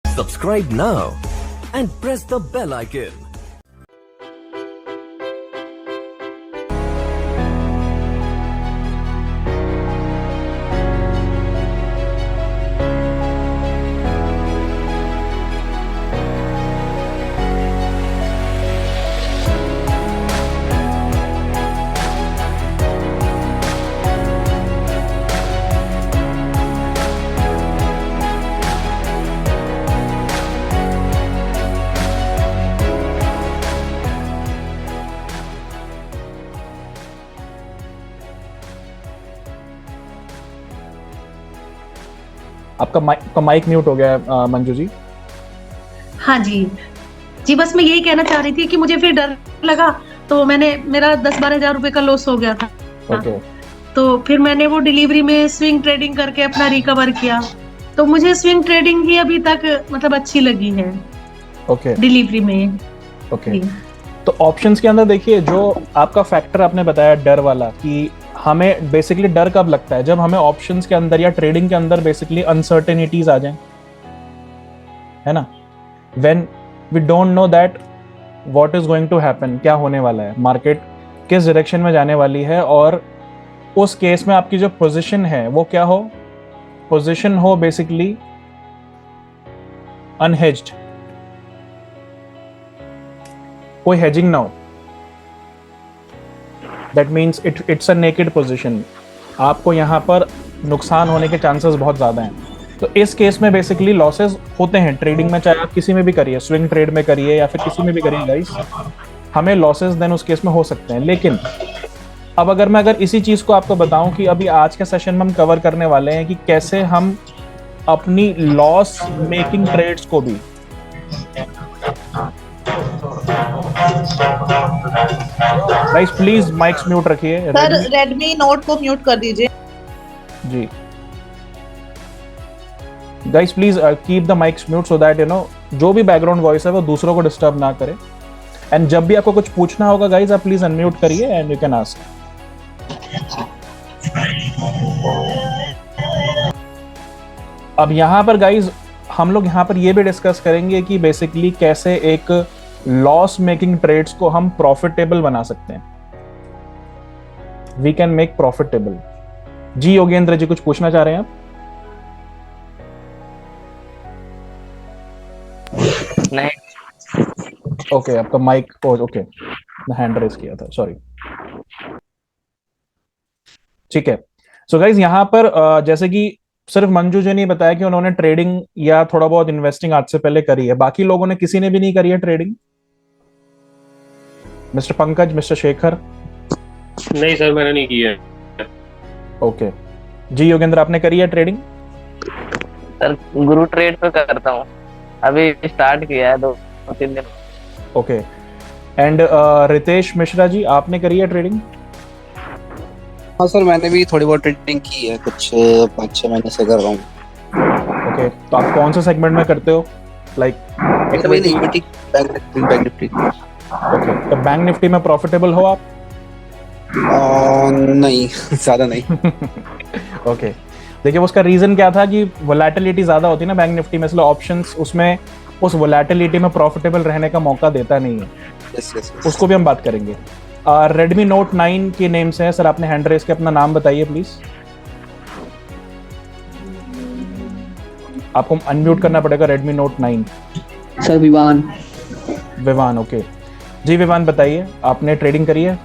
Subscribe now and press the bell icon. आपका mic mute हो गया है मंजू जी। हाँ जी जी, बस मैं यही कहना चाह रही थी कि मुझे फिर डर लगा, तो मेरा 10-12 हजार रुपए का लॉस हो गया था। ओके। तो फिर मैंने वो डिलीवरी में स्विंग ट्रेडिंग करके अपना रिकवर किया, तो मुझे स्विंग ट्रेडिंग ही अभी तक मतलब अच्छी लगी है। ओके डिलीवरी में। ओके। तो ऑप्शंस के अंदर देखिए, जो आपका फैक्टर आपने बताया डर वाला, कि हमें बेसिकली डर कब लगता है, जब हमें ऑप्शंस के अंदर या ट्रेडिंग के अंदर बेसिकली अनसर्टेनिटीज आ जाएं, है ना। When we don't know that what is going to happen, क्या होने वाला है, मार्केट किस डायरेक्शन में जाने वाली है, और उस केस में आपकी जो पोजीशन है वो क्या हो, पोजीशन हो बेसिकली अनहेज्ड, कोई हेजिंग ना हो। That means it's a naked position. आपको यहाँ पर नुकसान होने के चांसेस बहुत ज़्यादा हैं। तो इस केस में बेसिकली लॉसेस होते हैं ट्रेडिंग में, चाहे आप किसी में भी करिए, स्विंग ट्रेड में करिए या फिर किसी में भी करिए गाइस, हमें लॉसेस देन उस केस में हो सकते हैं। लेकिन अब अगर इसी चीज़ को आपको बताऊं कि अभी आज के सेशन में हम कवर करने वाले हैं कि कैसे हम अपनी लॉस मेकिंग ट्रेड्स को भी गाइस प्लीज माइक्स म्यूट रखिए। सर रेडमी नोट को म्यूट कर दीजिए जी। Guys please keep the mics mute so that जो भी बैकग्राउंड वॉइस है वो दूसरों को डिस्टर्ब ना करे। एंड जब भी आपको कुछ पूछना होगा गाइस, आप प्लीज अनम्यूट करिए एंड यू कैन आस्क। अब यहाँ पर गाइस हम लोग यहाँ पर ये भी डिस्कस करेंगे कि बेसिकली कैसे एक लॉस मेकिंग ट्रेड्स को हम प्रॉफिटेबल बना सकते हैं। We can make profitable. जी योगेंद्र जी कुछ पूछना चाह रहे हैं आप? नहीं। ओके आपका माइक ओके, मैं हैंड रेज किया था, सॉरी। ठीक है। सो गाइज यहाँ पर जैसे कि सिर्फ मंजू जी ने बताया कि उन्होंने ट्रेडिंग या थोड़ा बहुत इन्वेस्टिंग आज से पहले करी है, बाकी लोगों ने किसी ने भी नहीं करी है trading? Mister Pankaj, mister Shekhar? नहीं सर, मैंने नहीं किया है। ओके। जी योगेंद्र आपने करी है ट्रेडिंग? सर गुरु ट्रेड पे करता हूँ, अभी स्टार्ट किया है 2-3 दिन। ओके। एंड रितेश मिश्रा जी आपने करी है ट्रेडिंग? हाँ सर, मैंने भी थोड़ी बहुत ट्रेडिंग की है, कुछ 5-6 महीने से कर रहा हूँ। ओके। तो आप कौन से सेगमेंट में करते हो, like equity, bank Nifty. Okay. तो बैंक निफ्टी में प्रॉफिटेबल हो आप? नहीं ज्यादा नहीं। ओके। देखिए उसका रीजन क्या था कि वोलेटिलिटी ज्यादा होती है ना बैंक निफ्टी में, इसलिए ऑप्शंस उसमें उस वोलेटिलिटी में प्रॉफिटेबल रहने का मौका देता नहीं है। yes. उसको भी हम बात करेंगे। रेडमी नोट 9 के नेम से है सर, आपने हैंड रेस के अपना नाम बताइए प्लीज। आपको अनम्यूट करना पड़ेगा। Redmi Note 9 sir Vivaan. Vivaan, okay जी। विवान बताइए, आपने ट्रेडिंग करी है?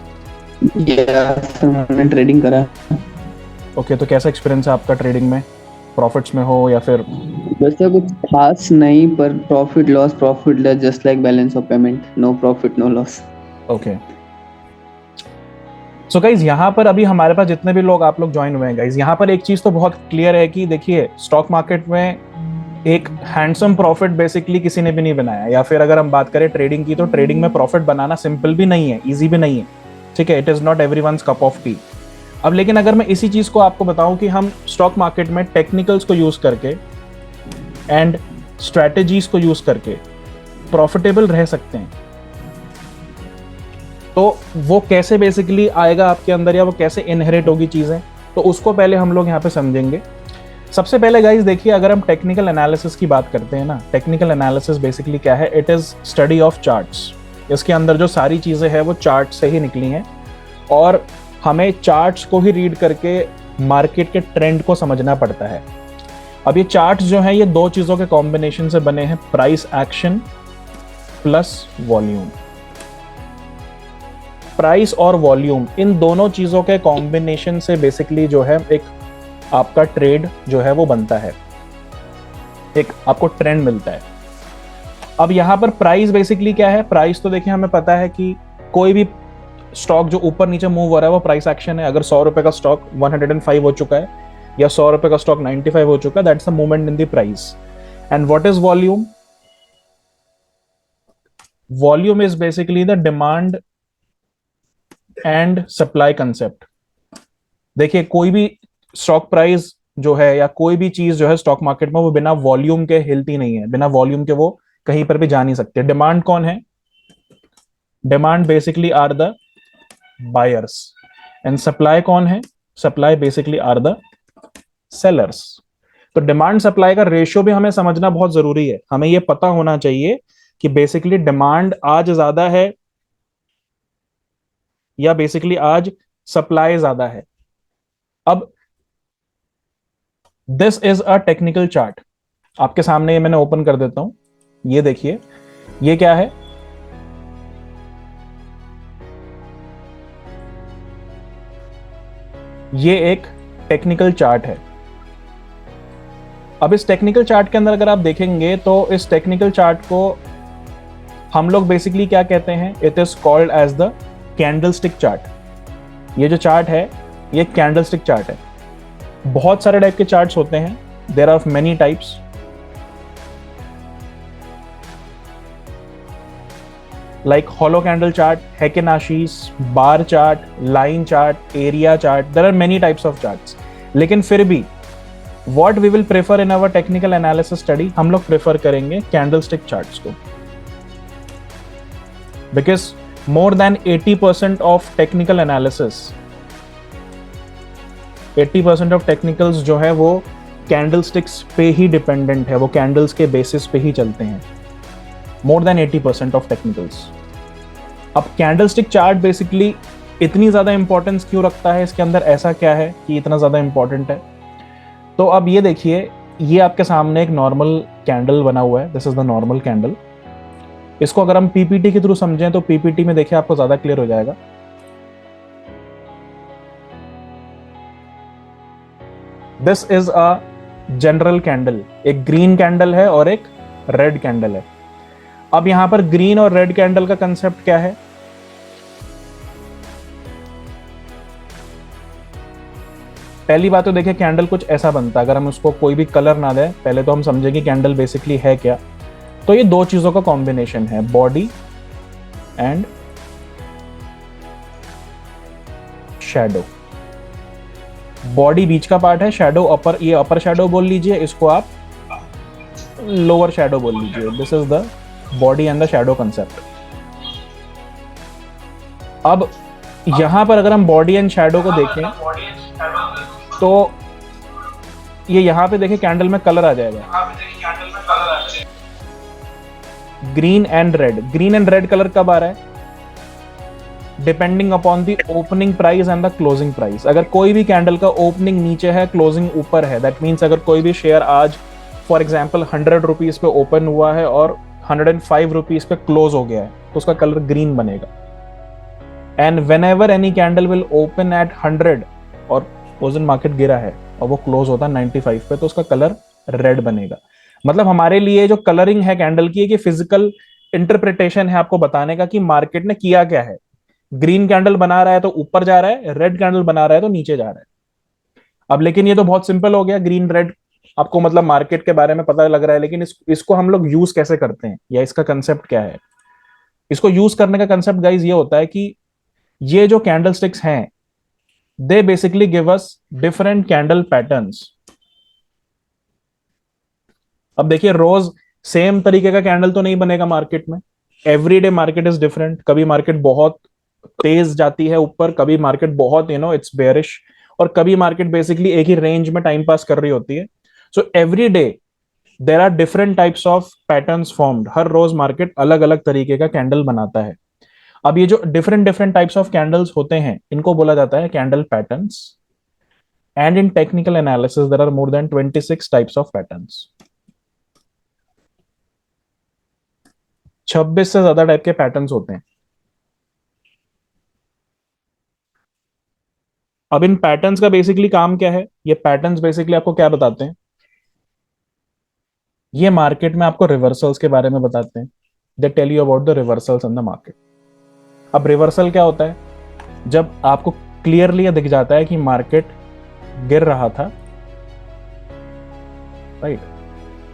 सर मैंने ट्रेडिंग करा। ओके। तो कैसा एक्सपीरियंस है आपका ट्रेडिंग में, प्रॉफिट्स में हो या फिर? वैसे कुछ खास नहीं, पर profit loss just like balance of payment, no profit no loss. Okay. So guys यहाँ पर अभी हमारे पास जितने भी लोग आप लोग ज्वाइन हुए हैं गाइज, यहाँ पर एक चीज तो बहुत क्लियर है कि देखिए स्टॉक मार्केट में एक हैंडसम प्रॉफिट बेसिकली किसी ने भी नहीं बनाया, या फिर अगर हम बात करें ट्रेडिंग की, तो ट्रेडिंग में प्रॉफिट बनाना सिंपल भी नहीं है, इजी भी नहीं है, ठीक है। It is not everyone's cup of T. अब लेकिन अगर मैं इसी चीज को आपको बताऊं कि हम स्टॉक मार्केट में टेक्निकल्स को यूज करके एंड स्ट्रेटेजीज को यूज करके प्रॉफिटेबल रह सकते हैं, तो वो कैसे बेसिकली आएगा आपके अंदर, या वो कैसे इनहेरिट होगी चीजें, तो उसको पहले हम लोग यहाँ पे समझेंगे। सबसे पहले गाइस देखिए, अगर हम टेक्निकल एनालिसिस की बात करते हैं ना, टेक्निकल एनालिसिस बेसिकली क्या है? It is study of charts. इसके अंदर जो सारी चीजें हैं वो चार्ट से ही निकली हैं, और हमें चार्ट्स को ही रीड करके मार्केट के ट्रेंड को समझना पड़ता है। अब ये चार्ट्स जो हैं ये दो चीजों के कॉम्बिनेशन से बने हैं, price action plus volume. Price और वॉल्यूम, इन दोनों चीजों के कॉम्बिनेशन से बेसिकली जो है एक आपका ट्रेड जो है वो बनता है, एक आपको ट्रेंड मिलता है। अब यहां पर प्राइस बेसिकली क्या है? प्राइस तो देखिए हमें पता है कि कोई भी स्टॉक जो ऊपर नीचे मूव हो रहा है वो प्राइस एक्शन है। अगर 100 रुपए का स्टॉक 105 हो चुका है या 100 रुपए का स्टॉक 95 हो चुका है, that's the movement in the price. And what is volume? Volume is basically the demand and supply concept. देखिए कोई भी स्टॉक प्राइस जो है या कोई भी चीज जो है स्टॉक मार्केट में, वो बिना वॉल्यूम के हिलती नहीं है, बिना वॉल्यूम के वो कहीं पर भी जा नहीं सकते। डिमांड कौन है? Demand basically are the buyers, and supply कौन है? Supply basically are the sellers. तो डिमांड सप्लाई का रेशियो भी हमें समझना बहुत जरूरी है। हमें यह पता होना चाहिए कि बेसिकली डिमांड आज ज्यादा है या बेसिकली आज सप्लाई ज्यादा है। अब this is a technical chart, आपके सामने ये मैंने ओपन कर देता हूं। ये देखिए, ये क्या है? ये एक टेक्निकल चार्ट है। अब इस टेक्निकल चार्ट के अंदर अगर आप देखेंगे तो इस टेक्निकल चार्ट को हम लोग बेसिकली क्या कहते हैं? It is called as the candlestick chart. ये जो चार्ट है ये कैंडलस्टिक चार्ट है। बहुत सारे टाइप के चार्ट्स होते हैं, there are many types. Like hollow candle chart, Heikin Ashi, bar chart, line chart, area chart, there are many types of charts. लेकिन फिर भी what we will prefer in our technical analysis study, हम लोग prefer करेंगे candlestick charts को, because more than 80% of technical analysis, 80% of technicals जो है वो कैंडलस्टिक्स पे ही डिपेंडेंट है, वो कैंडल्स के बेसिस पे ही चलते हैं। more than 80% of technicals। अब कैंडलस्टिक चार्ट बेसिकली इतनी ज्यादा इंपॉर्टेंस क्यों रखता है? इसके अंदर ऐसा क्या है कि इतना ज्यादा इंपॉर्टेंट है? तो अब ये देखिए, ये आपके सामने एक नॉर्मल कैंडल बना हुआ है। This is the normal candle. इसको अगर हम पीपीटी के थ्रू समझें तो पीपीटी में देखिए आपको ज्यादा क्लियर हो जाएगा। This is a general candle, एक ग्रीन कैंडल है और एक रेड कैंडल है। अब यहां पर ग्रीन और रेड कैंडल का कंसेप्ट क्या है? पहली बात तो देखिए, कैंडल कुछ ऐसा बनता है, अगर हम उसको कोई भी कलर ना दें, पहले तो हम समझेंगे कैंडल बेसिकली है क्या। तो ये दो चीजों का कॉम्बिनेशन है, बॉडी एंड शैडो। बॉडी बीच का पार्ट है, शैडो अपर, ये अपर शैडो बोल लीजिए, इसको आप लोअर शैडो बोल लीजिए। This is the body and the shadow concept. अब यहां पर अगर हम बॉडी एंड शैडो को देखें तो ये यहां पे देखिए कैंडल में कलर आ जाएगा, green and red. Green and red colour कब आ रहा है? Depending upon the opening price and the closing price. अगर कोई भी कैंडल का ओपनिंग नीचे है, क्लोजिंग ऊपर है, दैट मीन्स अगर कोई भी शेयर आज फॉर एग्जाम्पल 100 रुपीज पे ओपन हुआ है और 105 रुपीज पे क्लोज हो गया है, तो उसका कलर ग्रीन बनेगा। And when ever any candle will open at 100 और उस दिन मार्केट गिरा है और वो क्लोज होता है 95 पे, तो उसका कलर रेड बनेगा। मतलब हमारे लिए जो कलरिंग है कैंडल की, कि फिजिकल इंटरप्रिटेशन है आपको बताने का कि मार्केट ने किया क्या है। ग्रीन कैंडल बना रहा है तो ऊपर जा रहा है, रेड कैंडल बना रहा है तो नीचे जा रहा है। अब लेकिन ये तो बहुत सिंपल हो गया, ग्रीन रेड आपको मतलब मार्केट के बारे में पता लग रहा है, लेकिन इसको हम लोग यूज कैसे करते हैं या इसका कंसेप्ट क्या है? इसको यूज करने का कंसेप्ट गाइज ये होता है कि ये जो कैंडल स्टिक्स हैं, they basically give us different candle patterns. अब देखिए, रोज सेम तरीके का कैंडल तो नहीं बनेगा मार्केट में। Everyday market is different. कभी मार्केट बहुत तेज जाती है ऊपर, कभी मार्केट बहुत इट्स बेयरिश, और कभी मार्केट बेसिकली एक ही रेंज में टाइम पास कर रही होती है. So every day there are different types of patterns formed. हर रोज मार्केट अलग अलग तरीके का कैंडल बनाता है. अब ये जो different different types of candles होते हैं इनको बोला जाता है candle patterns. And in technical analysis there are more than 26 types of patterns. 26 से ज्यादा टाइप के पैटर्न्स होते हैं. अब इन पैटर्न्स का बेसिकली काम क्या है? ये पैटर्न्स बेसिकली आपको क्या बताते हैं? ये मार्केट में आपको रिवर्सल्स के बारे में बताते हैं. They tell you about the reversals in the market. अब रिवर्सल क्या होता है? जब आपको क्लियरली दिख जाता है कि मार्केट गिर रहा था, राइट,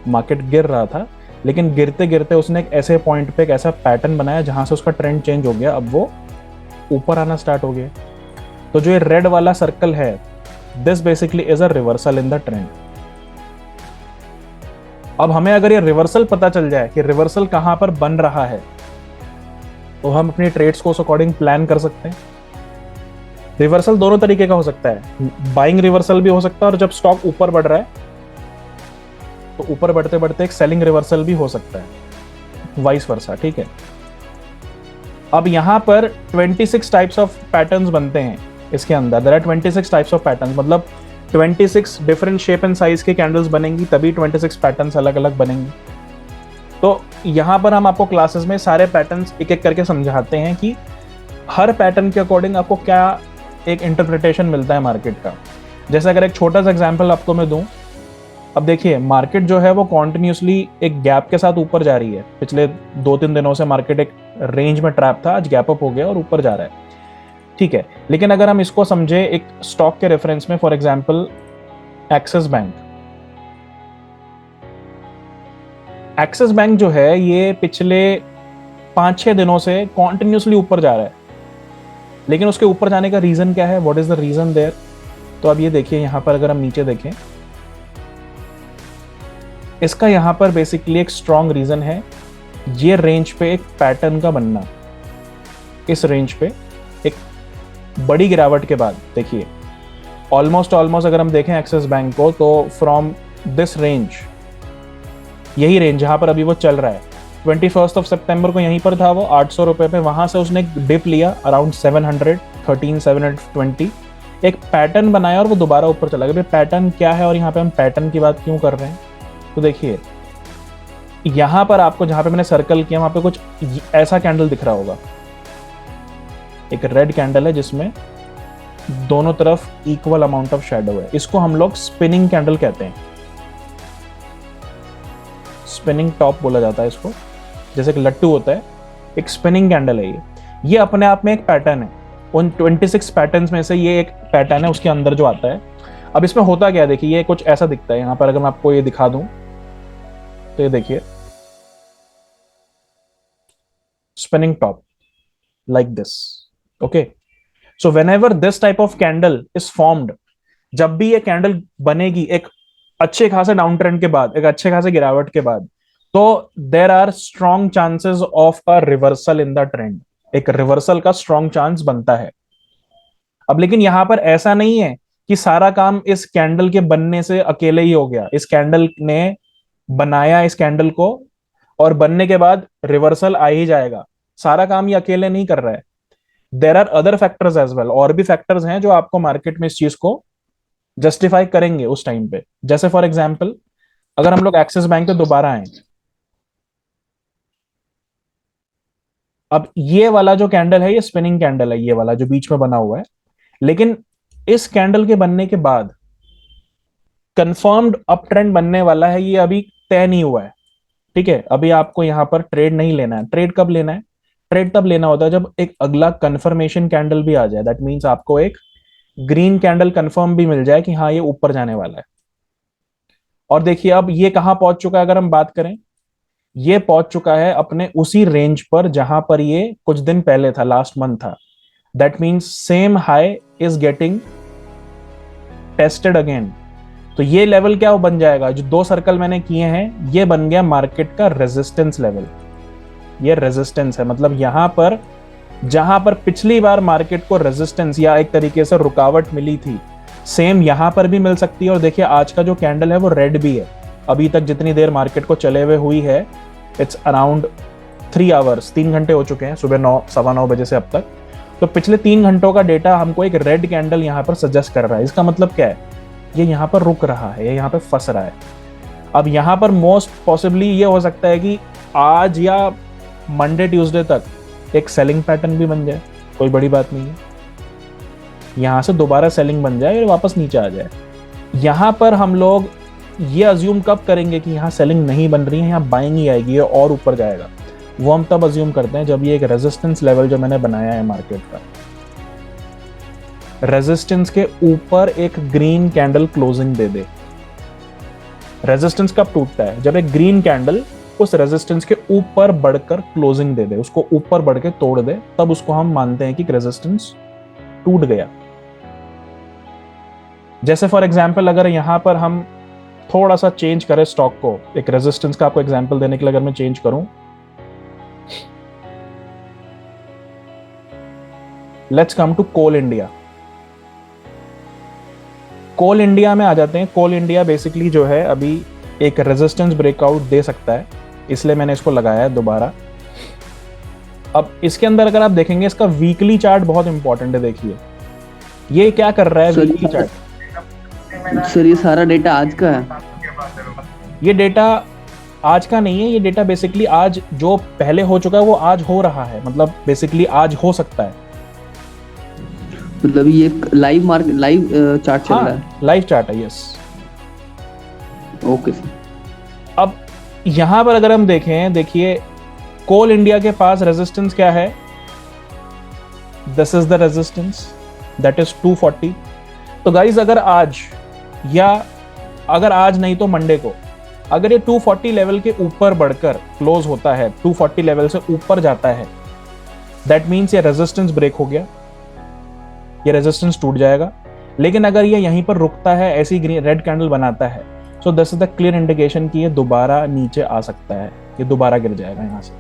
मार्केट गिर रहा था, लेकिन गिरते गिरते उसने एक ऐसे पॉइंट पे एक ऐसा पैटर्न बनाया जहां से उसका ट्रेंड चेंज हो गया. अब वो ऊपर आना स्टार्ट हो गया. तो जो ये रेड वाला सर्कल है, this basically is a reversal in the trend. अब हमें अगर ये रिवर्सल पता चल जाए कि रिवर्सल कहां पर बन रहा है, तो हम अपनी ट्रेड्स को उस अकॉर्डिंग प्लान कर सकते हैं. रिवर्सल दोनों तरीके का हो सकता है. बाइंग रिवर्सल भी हो सकता है, और जब स्टॉक ऊपर बढ़ रहा है तो ऊपर बढ़ते बढ़ते एक सेलिंग रिवर्सल भी हो सकता है, वाइस वर्सा. ठीक है. अब यहां पर 26 टाइप्स ऑफ पैटर्न्स बनते हैं. इसके अंदर there are 26 types of patterns, मतलब 26 डिफरेंट शेप एंड साइज के कैंडल्स बनेंगी, तभी 26 पैटर्न्स अलग अलग बनेंगी. तो यहां पर हम आपको क्लासेस में सारे पैटर्न्स एक एक करके समझाते हैं कि हर पैटर्न के अकॉर्डिंग आपको क्या एक इंटरप्रिटेशन मिलता है मार्केट का. जैसे अगर एक छोटा सा एग्जांपल आपको मैं दूं, अब देखिए मार्केट जो है वो कॉन्टिन्यूसली एक गैप के साथ ऊपर जा रही है. पिछले 2-3 दिनों से मार्केट एक रेंज में ट्रैप था, आज गैप अप हो गया और ऊपर जा रहा है. ठीक है, लेकिन अगर हम इसको समझे एक स्टॉक के रेफरेंस में, for example axis bank. Axis bank जो है ये पिछले 5-6 दिनों से कॉन्टिन्यूसली ऊपर जा रहा है, लेकिन उसके ऊपर जाने का रीजन क्या है? What is the reason there? तो अब ये देखिए यहां पर अगर हम नीचे देखें, इसका यहां पर बेसिकली एक स्ट्रॉन्ग रीजन है ये रेंज पे एक पैटर्न का बनना. इस रेंज पे एक बड़ी गिरावट के बाद देखिए ऑलमोस्ट अगर हम देखें एक्सिस बैंक को, तो फ्रॉम दिस रेंज, यही रेंज जहां पर अभी वो चल रहा है, 21 सितंबर को यहीं पर था वो 800 रुपए पे. वहां से उसने एक डिप लिया अराउंड 713-720, एक पैटर्न बनाया और वो दोबारा ऊपर चला गया. पैटर्न क्या है और यहाँ पे हम पैटर्न की बात क्यों कर रहे हैं? तो देखिए यहां पर आपको जहां पे मैंने सर्कल किया वहां पे कुछ ऐसा कैंडल दिख रहा होगा. एक रेड कैंडल है जिसमें दोनों तरफ इक्वल अमाउंट ऑफ शैडो है. इसको हम लोग स्पिनिंग कैंडल कहते हैं. स्पिनिंग टॉप बोला जाता है इसको. जैसे एक लट्टू होता है, एक स्पिनिंग कैंडल है ये अपने आप में एक पैटर्न है. उन 26 पैटर्न्स में से ये एक पैटर्न है उसके अंदर जो आता है. अब इसमें होता क्या है? देखिए ये कुछ ऐसा दिखता है. यहां पर अगर मैं आपको ये दिखा दूं तो ये देखिए spinning top like this. Okay, so whenever this type of candle is formed, जब भी ये कैंडल बनेगी एक अच्छे खासे डाउन ट्रेंड के बाद, एक अच्छे खासे गिरावट के बाद, तो there are strong chances of a reversal in the trend. एक रिवर्सल का स्ट्रॉन्ग चांस बनता है. अब लेकिन यहां पर ऐसा नहीं है कि सारा काम इस कैंडल के बनने से अकेले ही हो गया. इस कैंडल ने बनाया इस कैंडल को और बनने के बाद रिवर्सल आ ही जाएगा. सारा काम ये अकेले नहीं कर रहा है. There are other factors as well. और भी फैक्टर्स हैं जो आपको मार्केट में इस चीज को जस्टिफाई करेंगे उस टाइम पे. जैसे फॉर एग्जांपल अगर हम लोग एक्सिस बैंक पे दोबारा आए, अब ये वाला जो कैंडल है ये स्पिनिंग कैंडल है, ये वाला जो बीच में बना हुआ है. लेकिन इस कैंडल के बनने के बाद कंफर्म्ड अप ट्रेंड बनने वाला है, ये अभी तय नहीं हुआ है. ठीक है, अभी आपको यहां पर ट्रेड नहीं लेना है. ट्रेड कब लेना है? ट्रेड तब लेना होता है जब एक अगला कंफर्मेशन कैंडल भी आ जाए. दैट मींस आपको एक ग्रीन कैंडल कंफर्म भी मिल जाए कि हाँ ये ऊपर जाने वाला है. और देखिए अब ये कहां पहुंच चुका है अगर हम बात करें, ये पहुंच चुका है अपने उसी रेंज पर जहां पर ये कुछ दिन पहले था, लास्ट मंथ था. That means same high is getting tested again. तो ये लेवल क्या वो बन जाएगा? जो 2 सर्कल मैंने किए हैं ये बन गया मार्केट का रेजिस्टेंस लेवल. ये रेजिस्टेंस है, मतलब यहां पर जहां पर पिछली बार मार्केट को रेजिस्टेंस या एक तरीके से रुकावट मिली थी, सेम यहाँ पर भी मिल सकती है। और देखिए आज का जो कैंडल है वो रेड भी है, अभी तक जितनी देर मार्केट को चले हुए हुई है, इट्स अराउंड 3 आवर्स, 3 घंटे हो चुके हैं सुबह 9 सवा 9 बजे से अब तक। तो पिछले 3 घंटों का डेटा हमको एक रेड कैंडल यहाँ पर सजेस्ट कर रहा है। इसका मतलब क्या है, ये यहाँ पर रुक रहा है, ये यहाँ पे फंस रहा है। अब यहाँ पर मोस्ट पॉसिबली ये हो सकता है कि आज या मंडे ट्यूसडे तक एक सेलिंग पैटर्न भी बन जाए, कोई बड़ी बात नहीं है। यहाँ से दोबारा सेलिंग बन जाए और वापस नीचे आ जाए। यहाँ पर हम लोग ये अज्यूम कब करेंगे कि यहाँ सेलिंग नहीं बन रही है, यहाँ बाइंग ही आएगी, ये और ऊपर जाएगा। वो हम तब अज्यूम करते हैं जब ये एक रेजिस्टेंस लेवल जो मैंने बनाया है मार्केट का, रेजिस्टेंस के ऊपर एक ग्रीन कैंडल क्लोजिंग दे दे। रेजिस्टेंस कब टूटता है, जब एक ग्रीन कैंडल उस रेजिस्टेंस के ऊपर बढ़कर क्लोजिंग दे दे, उसको ऊपर बढ़ के तोड़ दे, तब उसको हम मानते हैं कि रेजिस्टेंस टूट गया। जैसे फॉर एग्जांपल अगर यहां पर हम थोड़ा सा चेंज करें स्टॉक को, एक रेजिस्टेंस का आपको एग्जांपल देने के लिए अगर मैं चेंज करूं, let's come to coal India. Coal India में आ जाते हैं। कोल इंडिया बेसिकली जो है अभी एक रेजिस्टेंस ब्रेकआउट दे सकता है, इसलिए मैंने इसको लगाया है दोबारा। अब इसके अंदर अगर आप देखेंगे, इसका वीकली चार्ट बहुत इंपॉर्टेंट है। देखिए ये क्या कर रहा है वीकली चार्ट। सर ये सारा डेटा आज का है? ये डेटा आज का नहीं है, ये डेटा बेसिकली आज जो पहले हो चुका है वो आज हो रहा है, मतलब बेसिकली आज हो सकता है। मतलब ये लाइव चार्ट चल रहा है? लाइव चार्ट है, यस। Okay sir. अब यहां पर अगर हम देखें, देखिए कोल इंडिया के पास रेजिस्टेंस क्या है, this is the resistance, that is 240। तो गाइज अगर आज, या अगर आज नहीं तो मंडे को, अगर ये 240 लेवल के ऊपर बढ़कर क्लोज होता है, 240 लेवल से ऊपर जाता है, दैट मीन्स ये रेजिस्टेंस ब्रेक हो गया, ये रेजिस्टेंस टूट जाएगा। लेकिन अगर ये यहीं पर रुकता है, ऐसी ग्रीन रेड कैंडल बनाता है, सो this is the clear indication कि ये दोबारा नीचे आ सकता है, ये दोबारा गिर जाएगा यहां से।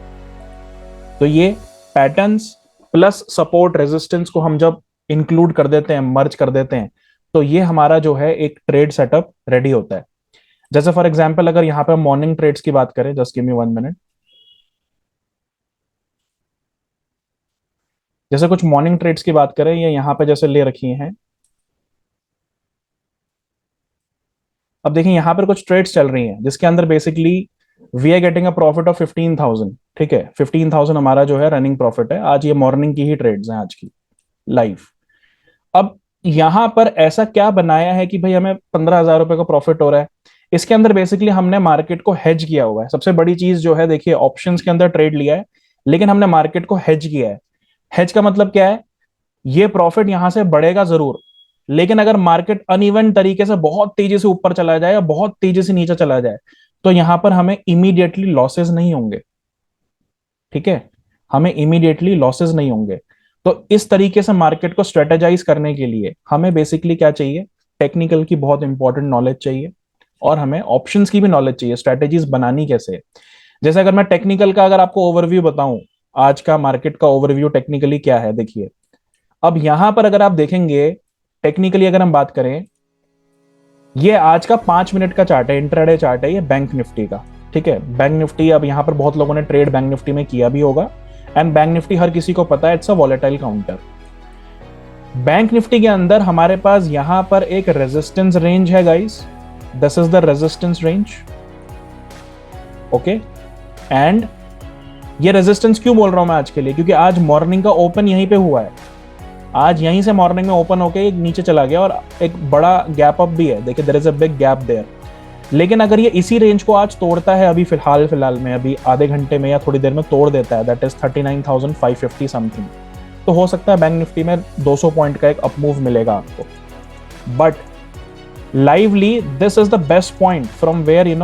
तो ये पैटर्न्स प्लस सपोर्ट रेजिस्टेंस को हम जब इंक्लूड कर देते हैं, मर्ज कर देते हैं, तो ये हमारा जो है एक ट्रेड सेटअप रेडी होता है। जैसे फॉर एग्जांपल अगर यहां पे मॉर्निंग ट्रेड्स की बात करें, जस्ट गिव मी 1 मिनट। जैसे कुछ मॉर्निंग ट्रेड्स की बात करें, ये यहां पे जैसे ले रखी हैं। अब देखिए यहां पर कुछ ट्रेड्स चल रही हैं जिसके अंदर basically we are getting a profit of 15,000। ठीक है, 15,000 हमारा जो है रनिंग प्रॉफिट है। आज ये मॉर्निंग की ही ट्रेड्स हैं, आज की लाइव। अब यहां पर ऐसा क्या बनाया है कि भाई हमें 15,000 रुपए का प्रॉफिट हो रहा है। इसके अंदर बेसिकली हमने मार्केट को हेज किया हुआ है। सबसे बड़ी चीज जो है, देखिए ऑप्शंस के अंदर ट्रेड लिया है, लेकिन हमने मार्केट को हेज किया है। हेज का मतलब क्या है, ये प्रॉफिट यहां से बढ़ेगा जरूर, लेकिन अगर मार्केट अनइवन तरीके से बहुत तेजी से ऊपर चला जाए या बहुत तेजी से नीचे चला जाए, तो यहां पर हमें इमीडिएटली लॉसेस नहीं होंगे। ठीक है, हमें इमीडिएटली लॉसेस नहीं होंगे। तो इस तरीके से मार्केट को स्ट्रेटेजाइज करने के लिए हमें बेसिकली क्या चाहिए, टेक्निकल की बहुत इंपॉर्टेंट नॉलेज चाहिए, और हमें ऑप्शंस की भी नॉलेज चाहिए, स्ट्रेटेजीज बनानी कैसे। जैसे अगर मैं टेक्निकल का अगर आपको ओवरव्यू बताऊं, आज का मार्केट का ओवरव्यू टेक्निकली क्या है, देखिए अब यहां पर अगर आप देखेंगे टेक्निकली अगर हम बात करें, ये आज का 5 मिनट का चार्ट है, इंट्राडे चार्ट है ये बैंक निफ्टी का। ठीक है, बैंक निफ्टी, अब यहां पर बहुत लोगों ने ट्रेड बैंक निफ्टी में किया भी होगा, एंड बैंक निफ्टी हर किसी को पता है it's a volatile counter. Bank Nifty के अंदर हमारे पास यहां पर एक रेजिस्टेंस रेंज है guys, this is the resistance range. Okay, and ये रेजिस्टेंस क्यों बोल रहा हूं मैं आज के लिए, क्योंकि आज मॉर्निंग का ओपन यहीं पे हुआ है। आज यहीं से मॉर्निंग में ओपन होके एक नीचे चला गया और एक बड़ा गैप अप भी है, देखिए there is a big gap there. लेकिन अगर ये इसी रेंज को आज तोड़ता है, अभी फिलहाल में अभी आधे घंटे में या थोड़ी देर में तोड़ देता है, दैट इज 39,550 समथिंग, तो हो सकता है बैंक निफ्टी में 200 पॉइंट का एक अपमूव मिलेगा आपको। But lively this is the best point from where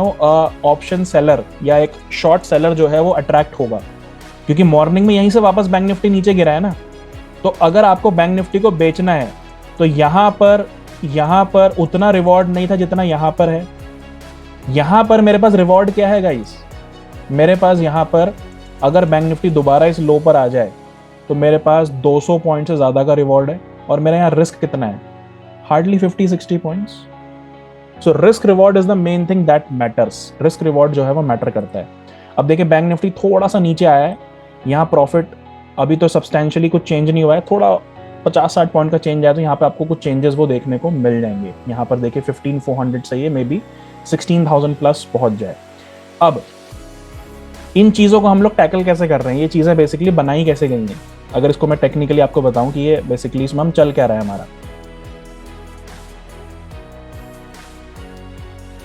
option seller या एक शॉर्ट सेलर जो है वो अट्रैक्ट होगा, क्योंकि मॉर्निंग में यहीं से वापस बैंक निफ्टी नीचे गिरा है ना। तो अगर आपको बैंक निफ्टी को बेचना है तो यहां पर उतना रिवॉर्ड नहीं था जितना यहां पर है। यहां पर मेरे पास रिवॉर्ड क्या है गाइस, मेरे पास यहां पर अगर बैंक निफ्टी दोबारा इस लो पर आ जाए तो मेरे पास 200 पॉइंट से ज्यादा का रिवॉर्ड है, और मेरा यहाँ रिस्क कितना है, hardly 50-60 points. So risk reward is the main thing that matters. Risk reward जो है वो मैटर करता है। अब देखिए बैंक निफ्टी थोड़ा सा नीचे आया है, यहाँ प्रॉफिट अभी तो सब्सटेंशियली कुछ चेंज नहीं हुआ है, थोड़ा 50-60 पॉइंट का चेंज आया तो यहाँ पे आपको कुछ चेंजेस वो देखने को मिल जाएंगे। यहाँ पर देखिए 15,400 से ये मे बी 16,000 प्लस पहुंच जाए। अब इन चीज़ों को हम लोग टैकल कैसे कर रहे हैं, ये चीज़ें बेसिकली बनाई कैसे गई हैं, अगर इसको मैं टेक्निकली आपको बताऊं कि ये बेसिकली इसमें हम चल क्या रहा है हमारा।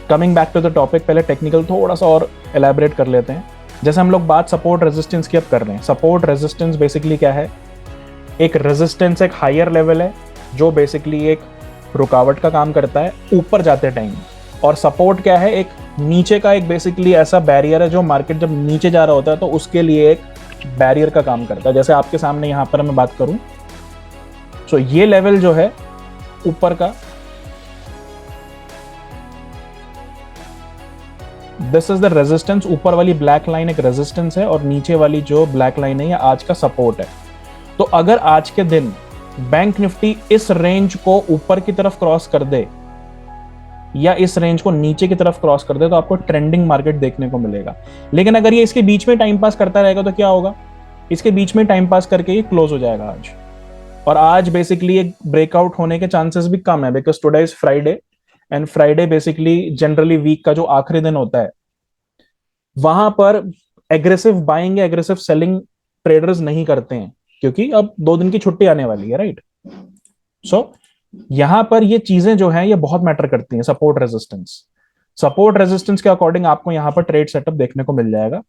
Coming back to the topic, पहले टेक्निकल थोड़ा सा और एलैबोरेट कर लेते हैं। जैसे हम लोग बात सपोर्ट रेजिस्टेंस की अब कर रहे हैं। सपोर्ट रेजिस्टेंस बेसिकली क्या है, एक रेजिस्टेंस एक हायर लेवल है जो बेसिकली एक रुकावट का काम करता है ऊपर जाते टाइम, और सपोर्ट क्या है, एक नीचे का एक बेसिकली ऐसा बैरियर है जो मार्केट जब नीचे जा रहा होता है तो उसके लिए एक बैरियर का काम करता है। जैसे आपके सामने यहाँ पर मैं बात करूं, सो ये लेवल जो है ऊपर का, दिस इज द रेजिस्टेंस। ऊपर वाली ब्लैक लाइन एक रेजिस्टेंस है और नीचे वाली जो ब्लैक लाइन है ये आज का सपोर्ट है। तो अगर आज के दिन बैंक निफ्टी इस रेंज को ऊपर की तरफ क्रॉस कर दे या इस रेंज को नीचे की तरफ क्रॉस कर दे तो आपको ट्रेंडिंग मार्केट देखने को मिलेगा। लेकिन अगर ये इसके बीच में टाइम पास करता रहेगा तो क्या होगा, इसके बीच में टाइम पास करके ये क्लोज हो जाएगा आज। और आज बेसिकली एक ब्रेकआउट होने के चांसेस भी कम है, because today is Friday and Friday basically generally week का जो आखिरी दिन होता है वहां पर एग्रेसिव बाइंग या एग्रेसिव सेलिंग ट्रेडर्स नहीं करते हैं, क्योंकि अब 2 दिन की छुट्टी आने वाली है, राइट। सो यहां पर ये चीजें जो हैं ये बहुत मैटर करती हैं। सपोर्ट रेजिस्टेंस के अकॉर्डिंग आपको यहां पर ट्रेड सेटअप देखने को मिल जाएगा।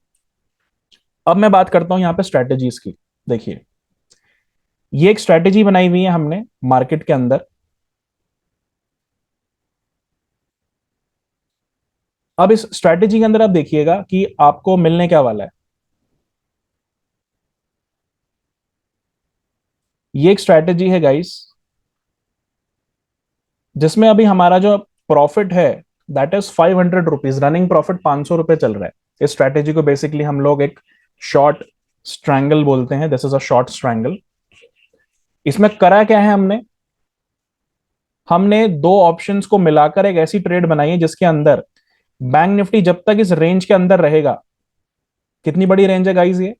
अब मैं बात करता हूं यहां पे स्ट्रेटेजीज की। देखिए ये एक स्ट्रेटेजी बनाई हुई है हमने मार्केट के अंदर। अब इस स्ट्रेटेजी के अंदर आप देखिएगा कि आपको मिलने क्या वाला है। ये एक स्ट्रेटेजी है गाइस जिसमें अभी हमारा जो प्रॉफिट है that is 500 rupees, running profit 500 रुपए चल रहा है। इस स्ट्रेटेजी को बेसिकली हम लोग एक शॉर्ट स्ट्रैंगल बोलते हैं। This is a short strangle. इसमें करा क्या है, हमने 2 ऑप्शंस को मिलाकर एक ऐसी ट्रेड बनाई है जिसके अंदर बैंक निफ्टी जब तक इस रेंज के अंदर रहेगा, कितनी बड़ी रेंज है गाइस ये,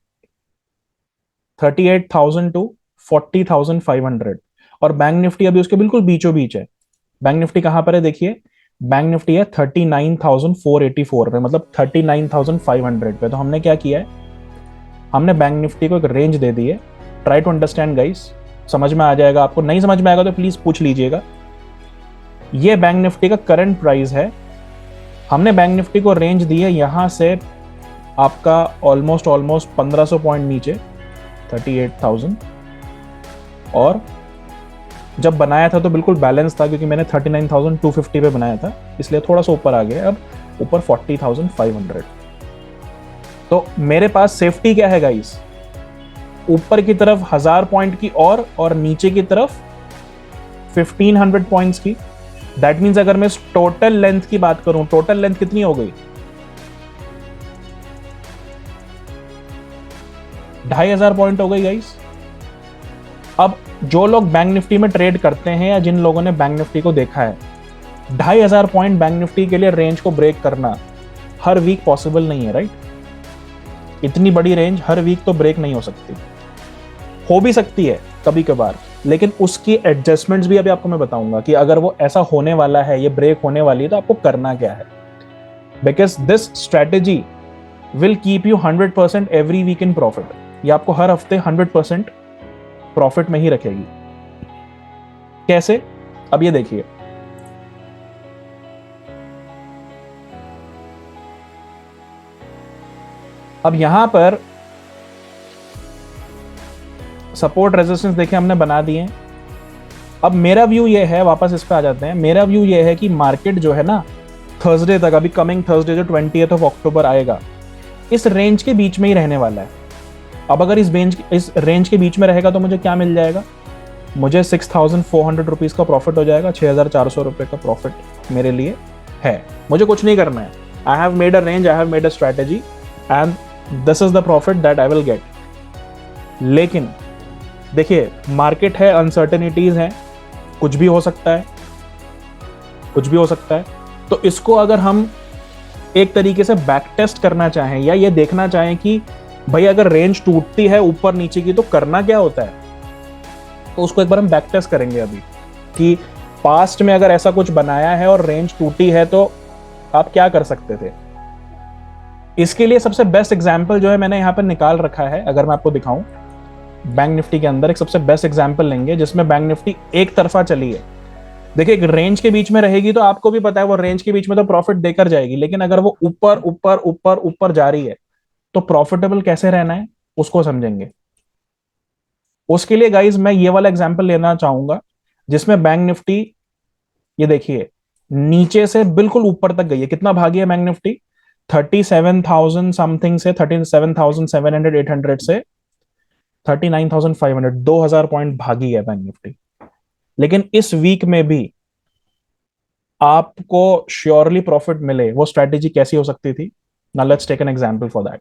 38,000 टू 40,500, और बैंक निफ्टी अभी उसके बिल्कुल बीचों बीच है। बैंक निफ्टी कहां पर है, देखिए बैंक निफ्टी है 39,484 पे, मतलब 39,500 पे। तो हमने क्या किया है, हमने बैंक निफ्टी को एक रेंज दे दी है। ट्राई टू अंडरस्टैंड गाइस, समझ में आ जाएगा आपको, नहीं समझ में आएगा तो प्लीज पूछ लीजिएगा। ये बैंक निफ्टी का करंट प्राइस है। हमने बैंक निफ्टी को रेंज दी है यहां से आपका ऑलमोस्ट 1500 पॉइंट नीचे 38,000, और जब बनाया था तो बिल्कुल बैलेंस था क्योंकि मैंने 39,250 पे बनाया था, इसलिए थोड़ा सा ऊपर आ गया। अब ऊपर 40,500। तो मेरे पास सेफ्टी क्या है गाइस, ऊपर की तरफ 1000 पॉइंट की और नीचे की तरफ 1500 पॉइंट्स की। दैट मीन्स अगर मैं टोटल लेंथ की बात करूं, टोटल लेंथ कितनी हो गई, 2500 पॉइंट हो गई गाइस। अब जो लोग बैंक निफ्टी में ट्रेड करते हैं या जिन लोगों ने बैंक निफ्टी को देखा है, 2500 पॉइंट बैंक निफ्टी के लिए रेंज को ब्रेक करना हर वीक पॉसिबल नहीं है, राइट। इतनी बड़ी रेंज हर वीक तो ब्रेक नहीं हो सकती, हो भी सकती है कभी कभार, लेकिन उसकी एडजस्टमेंट्स भी अभी आपको मैं बताऊंगा कि अगर वो ऐसा होने वाला है, ये ब्रेक होने वाली है, तो आपको करना क्या है। Because this strategy will keep you 100% every week in profit. ये आपको हर हफ्ते 100% प्रॉफिट में ही रखेगी। कैसे, अब ये देखिए, अब यहां पर सपोर्ट रेजिस्टेंस देखिए हमने बना दिए। अब मेरा व्यू ये है, वापस इस पे आ जाते हैं, मेरा व्यू ये है कि मार्केट जो है ना थर्सडे तक, अभी कमिंग थर्सडे जो 20th ऑफ अक्टूबर आएगा, इस रेंज के बीच में ही रहने वाला है। अब अगर इस रेंज के बीच में रहेगा तो मुझे क्या मिल जाएगा, मुझे 6,400 रुपीज का प्रॉफिट हो जाएगा। 6,400 रुपए का प्रॉफिट मेरे लिए है, मुझे कुछ नहीं करना है। आई have made a range, I have made a strategy and this is the profit that I will get. लेकिन देखिए मार्केट है, अनसर्टेनिटीज हैं, कुछ भी हो सकता है। कुछ भी हो सकता है। तो इसको अगर हम एक तरीके से बैक टेस्ट करना चाहें या ये देखना चाहें कि भाई अगर रेंज टूटती है ऊपर नीचे की तो करना क्या होता है, तो उसको एक बार हम बैक टेस्ट करेंगे अभी कि पास्ट में अगर ऐसा कुछ बनाया है और रेंज टूटी है तो आप क्या कर सकते थे। इसके लिए सबसे बेस्ट एग्जांपल जो है मैंने यहाँ पर निकाल रखा है, अगर मैं आपको दिखाऊं, बैंक निफ्टी के अंदर एक सबसे बेस्ट एग्जांपल लेंगे जिसमें बैंक निफ्टी एक तरफा चली है। देखिए एक रेंज के बीच में रहेगी तो आपको भी पता है वो रेंज के बीच में तो प्रॉफिट देकर जाएगी, लेकिन अगर वो ऊपर ऊपर ऊपर ऊपर जा रही है तो प्रॉफिटेबल कैसे रहना है उसको समझेंगे। उसके लिए गाइज मैं ये वाला एग्जांपल लेना चाहूंगा जिसमें बैंक निफ्टी, ये देखिए नीचे से बिल्कुल ऊपर तक गई है। कितना भागी है बैंक निफ्टी? 37,000 समथिंग से 37,700 800 से 39,500, 2,000 पॉइंट भागी है बैंक निफ्टी। लेकिन इस वीक में भी आपको श्योरली प्रॉफिट मिले, वो स्ट्रेटेजी कैसी हो सकती थी? Now let's take an example for that.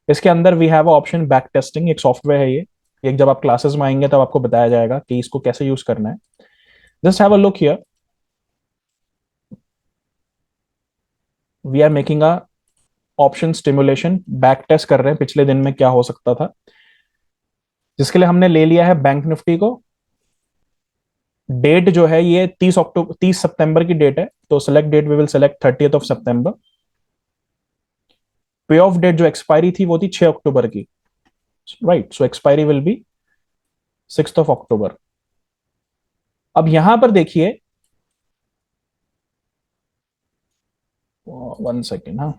इसके अंदर we have option back testing, एक सॉफ्टवेयर है ये। एक जब आप क्लासेस में आएंगे तब आपको बताया जाएगा कि इसको कैसे यूज करना है। Just have a look here, we are making a option stimulation, back test कर रहे हैं पिछले दिन में क्या हो सकता था, जिसके लिए हमने ले लिया है बैंक निफ्टी को। डेट जो है ये 30 सितंबर की डेट है, तो select date we will select 30th of September. Pay off date जो एक्सपायरी थी वो थी 6 अक्टूबर की, right, so expiry will be 6th of October. अब यहां पर देखिए, 1 सेकेंड, हाँ,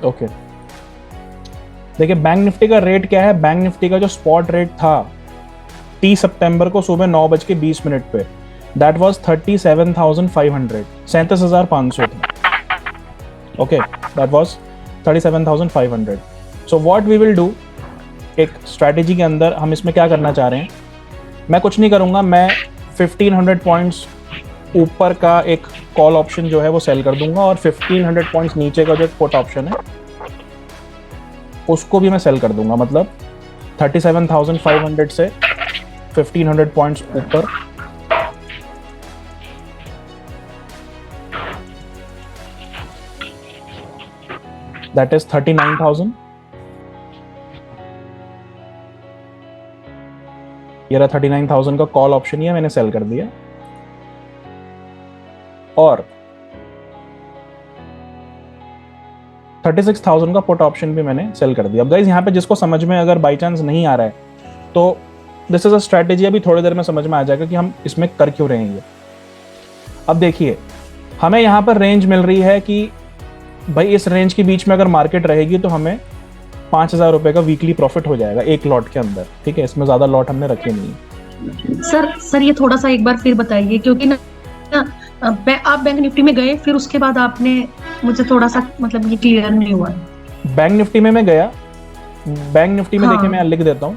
ओके देखिए बैंक निफ्टी का रेट क्या है। बैंक निफ्टी का जो स्पॉट रेट था 30 सितंबर को सुबह 9:20 पे, दैट वाज 37,500, 37,500 था। Okay, that was 37,500। So what we will do, एक स्ट्रैटेजी के अंदर हम इसमें क्या करना चाह रहे हैं, मैं कुछ नहीं करूंगा, मैं 1500 पॉइंट्स ऊपर का एक कॉल ऑप्शन जो है वो सेल कर दूंगा और 1500 पॉइंट्स नीचे का जो पुट ऑप्शन है उसको भी मैं सेल कर दूंगा। मतलब 37,500 से 1500 पॉइंट्स ऊपर दैट इज 39,000। ये रहा 39,000 का कॉल ऑप्शन, ये मैंने सेल कर दिया। और 36,000 का पुट ऑप्शन भी मैंने सेल कर दिया। अब गाइस यहाँ पे जिसको समझ में अगर बाई चांस नहीं आ रहा है तो दिस इज अ स्ट्रैटेजी, अभी थोड़ी देर में समझ में आ जाएगा कि हम इसमें कर क्यों रहे हैं। अब देखिए हमें यहाँ पर रेंज मिल रही है कि भाई इस रेंज के बीच में अगर मार्केट रहेगी तो हमें 5,000 रुपए का वीकली प्रॉफिट हो जाएगा एक लॉट के अंदर, ठीक है, इसमें ज्यादा लॉट हमने रखे नहीं। सर ये थोड़ा सा एक बार फिर बताइए, क्योंकि ना आप बैंक निफ्टी में गए फिर उसके बाद आपने मुझे थोड़ा सा मतलब ये क्लियर नहीं हुआ। बैंक निफ्टी में मैं गया, बैंक निफ्टी में हाँ। देखिए मैं लिख देता हूँ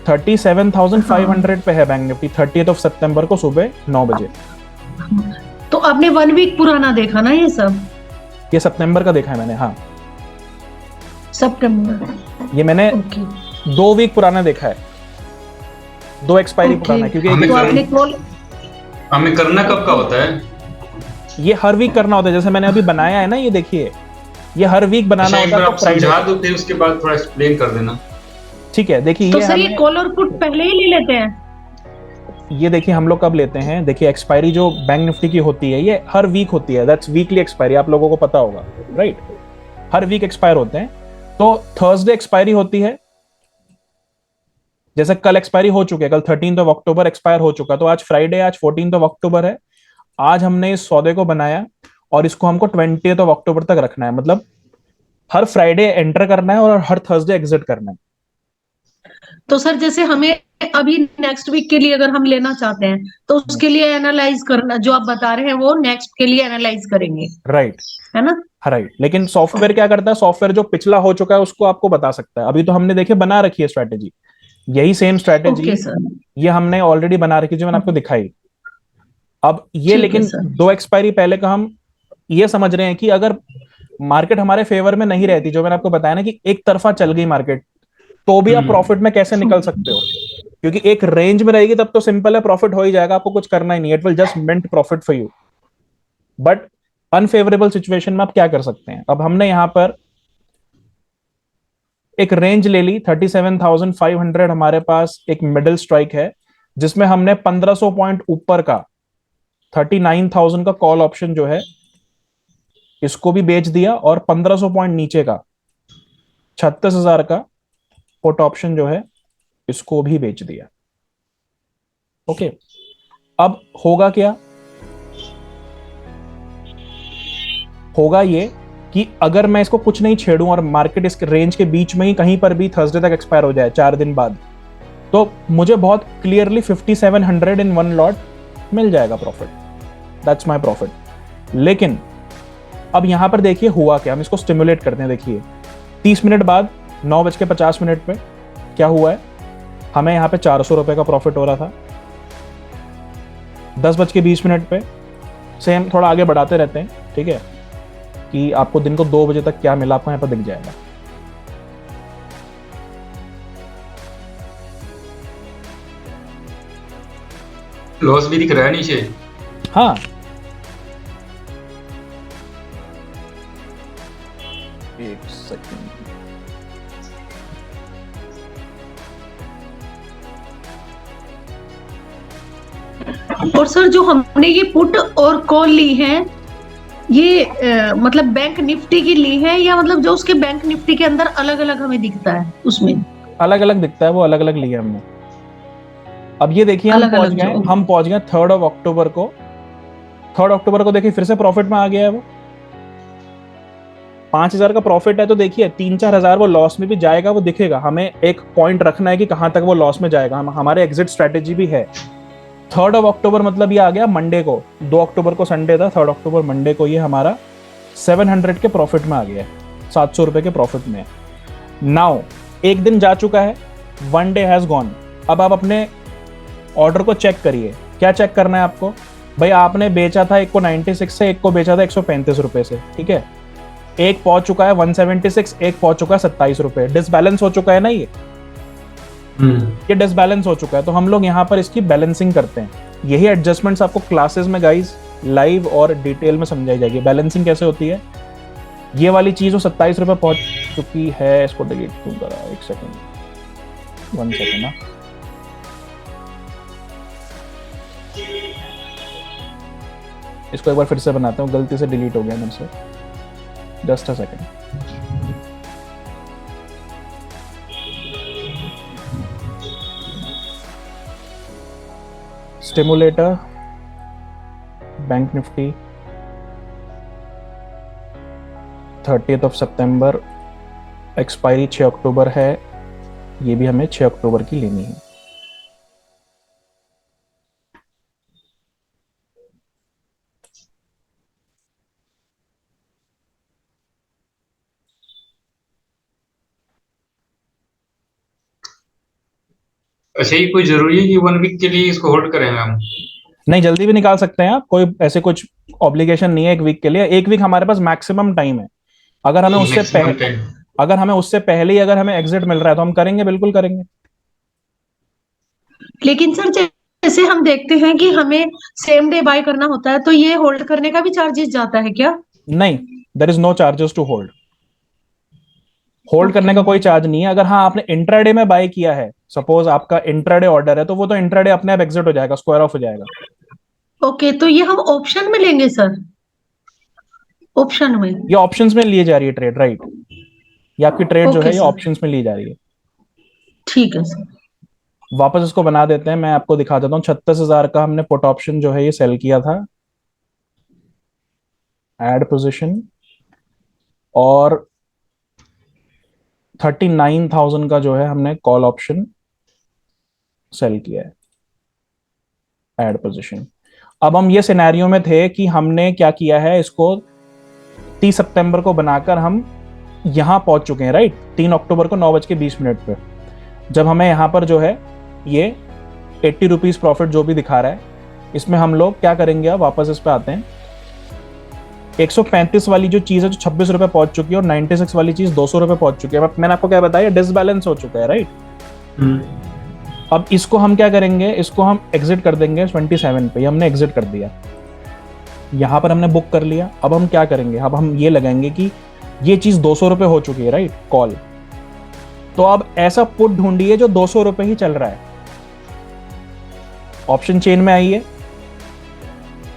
37,500 पे है बैंक निफ्टी 30th ऑफ सितंबर को सुबह 9 बजे। तो आपने 1 वीक पुराना देखा ना ये सब? ये सितंबर का देखा है मैंने, हाँ सितंबर, ये मैंने ओके। 2 वीक पुराना देखा है, 2 एक्सपायरी ओके। पुराना है, क्योंकि तो आपने कॉल, हमें करना कब का होता है? ये हर वीक करना होता है। जैसे मैंने अभी बनाया है ना, ये देखिए ये हर वीक बनाना अच्छा, एक होता बार है। आप तो फ्राइडे, समझा दो फिर उसके बाद थोड़ा एक्सप्लेन कर देना। ठीक है, देखिए तो ये सर ये हमें, कॉल और पुट पहले ही ले लेते हैं? ये देखिए हम लोग कब लेते हैं, देखिए एक्सपायरी जो बैंक निफ्टी की होती है ये हर वीक होती है, दैट्स वीकली एक्सपायरी, आप लोगों को पता होगा, राइट, हर वीक एक्सपायर होते हैं। तो थर्सडे एक्सपायरी होती है, जैसे कल एक्सपायरी हो चुके हैं, कल 13th ऑफ अक्टूबर एक्सपायर हो चुका, तो आज फ्राइडे, आज 14th ऑफ अक्टूबर है। आज हमने इस सौदे को बनाया और इसको हमको 20th ऑफ अक्टूबर तक रखना है, मतलब हर फ्राइडे एंटर करना है और हर थर्सडे एग्जिट करना है। तो सर जैसे हमें अभी नेक्स्ट वीक के लिए अगर हम लेना चाहते हैं तो उसके लिए एनालाइज करना, जो आप बता रहे हैं वो नेक्स्ट के लिए एनालाइज करेंगे, राइट, है ना? राइट, लेकिन सॉफ्टवेयर क्या करता है, सॉफ्टवेयर जो पिछला हो चुका है उसको आपको बता सकता है। अभी तो हमने देखे बना रखी है स्ट्रेटेजी, यही सेम स्ट्रेटेजी ओके सर। ये हमने ऑलरेडी बना रखी जो मैंने आपको दिखाई। अब ये ठीक है लेकिन सर। 2 एक्सपायरी पहले का हम ये समझ रहे हैं कि अगर मार्केट हमारे फेवर में नहीं रहती, जो मैंने आपको बताया ना कि एक तरफा चल गई मार्केट, तो भी आप प्रॉफिट में कैसे निकल सकते हो, क्योंकि एक रेंज में रहेगी तब तो सिंपल है, प्रॉफिट हो ही जाएगा, आपको कुछ करना ही नहीं, it will just mint profit for you. But unfavourable situation में आप क्या कर सकते हैं, अब हमने यहां पर एक रेंज ले ली 37,500, हमारे पास एक मिडिल स्ट्राइक है जिसमें हमने 1500 पॉइंट ऊपर का 39,000 का कॉल ऑप्शन जो है इसको भी बेच दिया, और 1500 पॉइंट नीचे का 36,000 का पुट ऑप्शन जो है इसको भी बेच दिया। ओके, अब होगा क्या, होगा ये कि अगर मैं इसको कुछ नहीं छेड़ूं और मार्केट इस रेंज के बीच में ही कहीं पर भी थर्सडे तक एक्सपायर हो जाए 4 दिन बाद, तो मुझे बहुत क्लियरली 5700 इन वन लॉट मिल जाएगा प्रॉफिट, दैट्स माय प्रॉफिट। लेकिन अब यहां पर देखिए हुआ क्या, हम इसको स्टिमुलेट करते हैं। देखिए 30 मिनट बाद 9:50 पे क्या हुआ है, हमें यहां पे 400 रुपए का प्रॉफिट हो रहा था। 10:20 पे सेम, थोड़ा आगे बढ़ाते रहते हैं, ठीक है, कि आपको दिन को 2 बजे तक क्या मिला आपको यहां पर दिख जाएगा। लॉस भी दिख रहा है नीचे। हाँ, एक सेकंड, और सर जो हमने ये पुट और कॉल ली है, ये मतलब बैंक निफ्टी की ली है, या मतलब जो उसके बैंक निफ्टी के अंदर अलग अलग हमें दिखता है उसमें? अलग अलग दिखता है, वो अलग अलग लिया हमने। अब ये देखिए हम पहुंच गए 3 अक्टूबर को। 3 अक्टूबर को देखिए फिर से प्रॉफिट में आ गया है वो। 5,000 का प्रॉफिट है, तो देखिए 3-4 हजार वो लॉस में भी जाएगा, वो दिखेगा। हमें एक पॉइंट रखना है कि कहां तक वो लॉस में जाएगा, हमारे एग्जिट स्ट्रेटेजी भी है। 3 अक्टूबर मतलब ये आ गया मंडे को, 2 अक्टूबर को संडे था, 3 अक्टूबर मंडे को ये हमारा 700 के प्रॉफिट में आ गया है, 700 रुपए के प्रॉफिट में। नाउ एक दिन जा चुका है, 1 डे हैज गॉन। अब आप अपने ऑर्डर को चेक करिए, क्या चेक करना है आपको, भाई आपने बेचा था एक को 96 से, एक को बेचा था 135 रुपए से, ठीक है, एक पहुंच चुका है 176, एक पहुंच चुका है 27 रुपए, डिसबैलेंस हो चुका है ना ये डिसबैलेंस हो चुका है। तो हम लोग यहाँ पर इसकी बैलेंसिंग करते हैं। यही एडजस्टमेंट्स आपको क्लासेस में गाइस लाइव और डिटेल में समझाई जाएगी, बैलेंसिंग कैसे होती है। ये वाली चीज 27 रुपए पहुंच चुकी है, इसको डिलीट क्यों करा, एक सेकंड, 1 सेकंड ना, इसको एक बार फिर से बनाता हूँ, गलती से डिलीट हो गया मेरे से, just a second. Stimulator, bank Nifty 30 September, expiry 6 अक्टूबर है, ये भी हमें 6 अक्टूबर की लेनी है। अच्छा, ये कोई जरूरी है कि 1 वीक के लिए इसको होल्ड करें हम? नहीं, जल्दी भी निकाल सकते हैं आप, कोई ऐसे कुछ ऑब्लिगेशन नहीं है 1 वीक के लिए। 1 वीक हमारे पास मैक्सिमम टाइम है। अगर हमें उससे पहले ही अगर हमें एग्जिट मिल रहा है तो हम करेंगे, बिल्कुल करेंगे। लेकिन सर जैसे हम देखते हैं कि हमें सेम डे बाय करना होता है, तो ये होल्ड करने का भी चार्जेस जाता है क्या? नहीं, there is no charges to hold. Hold करने का कोई चार्ज नहीं है। अगर हाँ आपने इंट्राडे में बाय किया है, सपोज आपका इंट्राडे ऑर्डर है, तो वो तो इंट्राडे अपने आप एग्जिट हो जाएगा, स्क्वायर ऑफ हो जाएगा। ओके, तो ये हम ऑप्शन में लेंगे सर? ऑप्शन में ये ऑप्शंस में लिए जा रही है ट्रेड, राइट, ये आपकी ट्रेड जो है ये सर। ऑप्शंस में ली जा रही है। ठीक है सर। वापस इसको बना देते हैं, मैं आपको दिखा देता हूँ। 36,000 का हमने पुट ऑप्शन जो है ये सेल किया था, एड पोजीशन, और 39,000 का जो है हमने कॉल ऑप्शन सेल किया है, ऐड पोजीशन। अब हम ये सिनेरियो में थे कि हमने क्या किया है, इसको 30 सितंबर को बनाकर हम यहाँ पहुंच चुके हैं, राइट। 3 अक्टूबर को 9:20 पे जब हमें यहाँ पर जो है ये 80 रुपीज प्रॉफिट जो भी दिखा रहा है, इसमें हम लोग क्या करेंगे, अब वापस इस पे आते हैं। 135 वाली जो चीज है जो 26 रुपए पहुंच चुकी है और 96 वाली चीज 200 रुपए पहुंच चुकी है। मैंने आपको क्या बताया, डिसबैलेंस हो चुका है, राइट। अब इसको हम क्या करेंगे, इसको हम एग्जिट कर देंगे 27 पे। हमने एग्जिट कर दिया, यहां पर हमने बुक कर लिया। अब हम क्या करेंगे, अब हम ये लगाएंगे कि ये चीज 200 रुपए हो चुकी है, राइट, कॉल। तो अब ऐसा पुट ढूंढिए जो 200 रुपए ही चल रहा है। ऑप्शन चेन में आइए,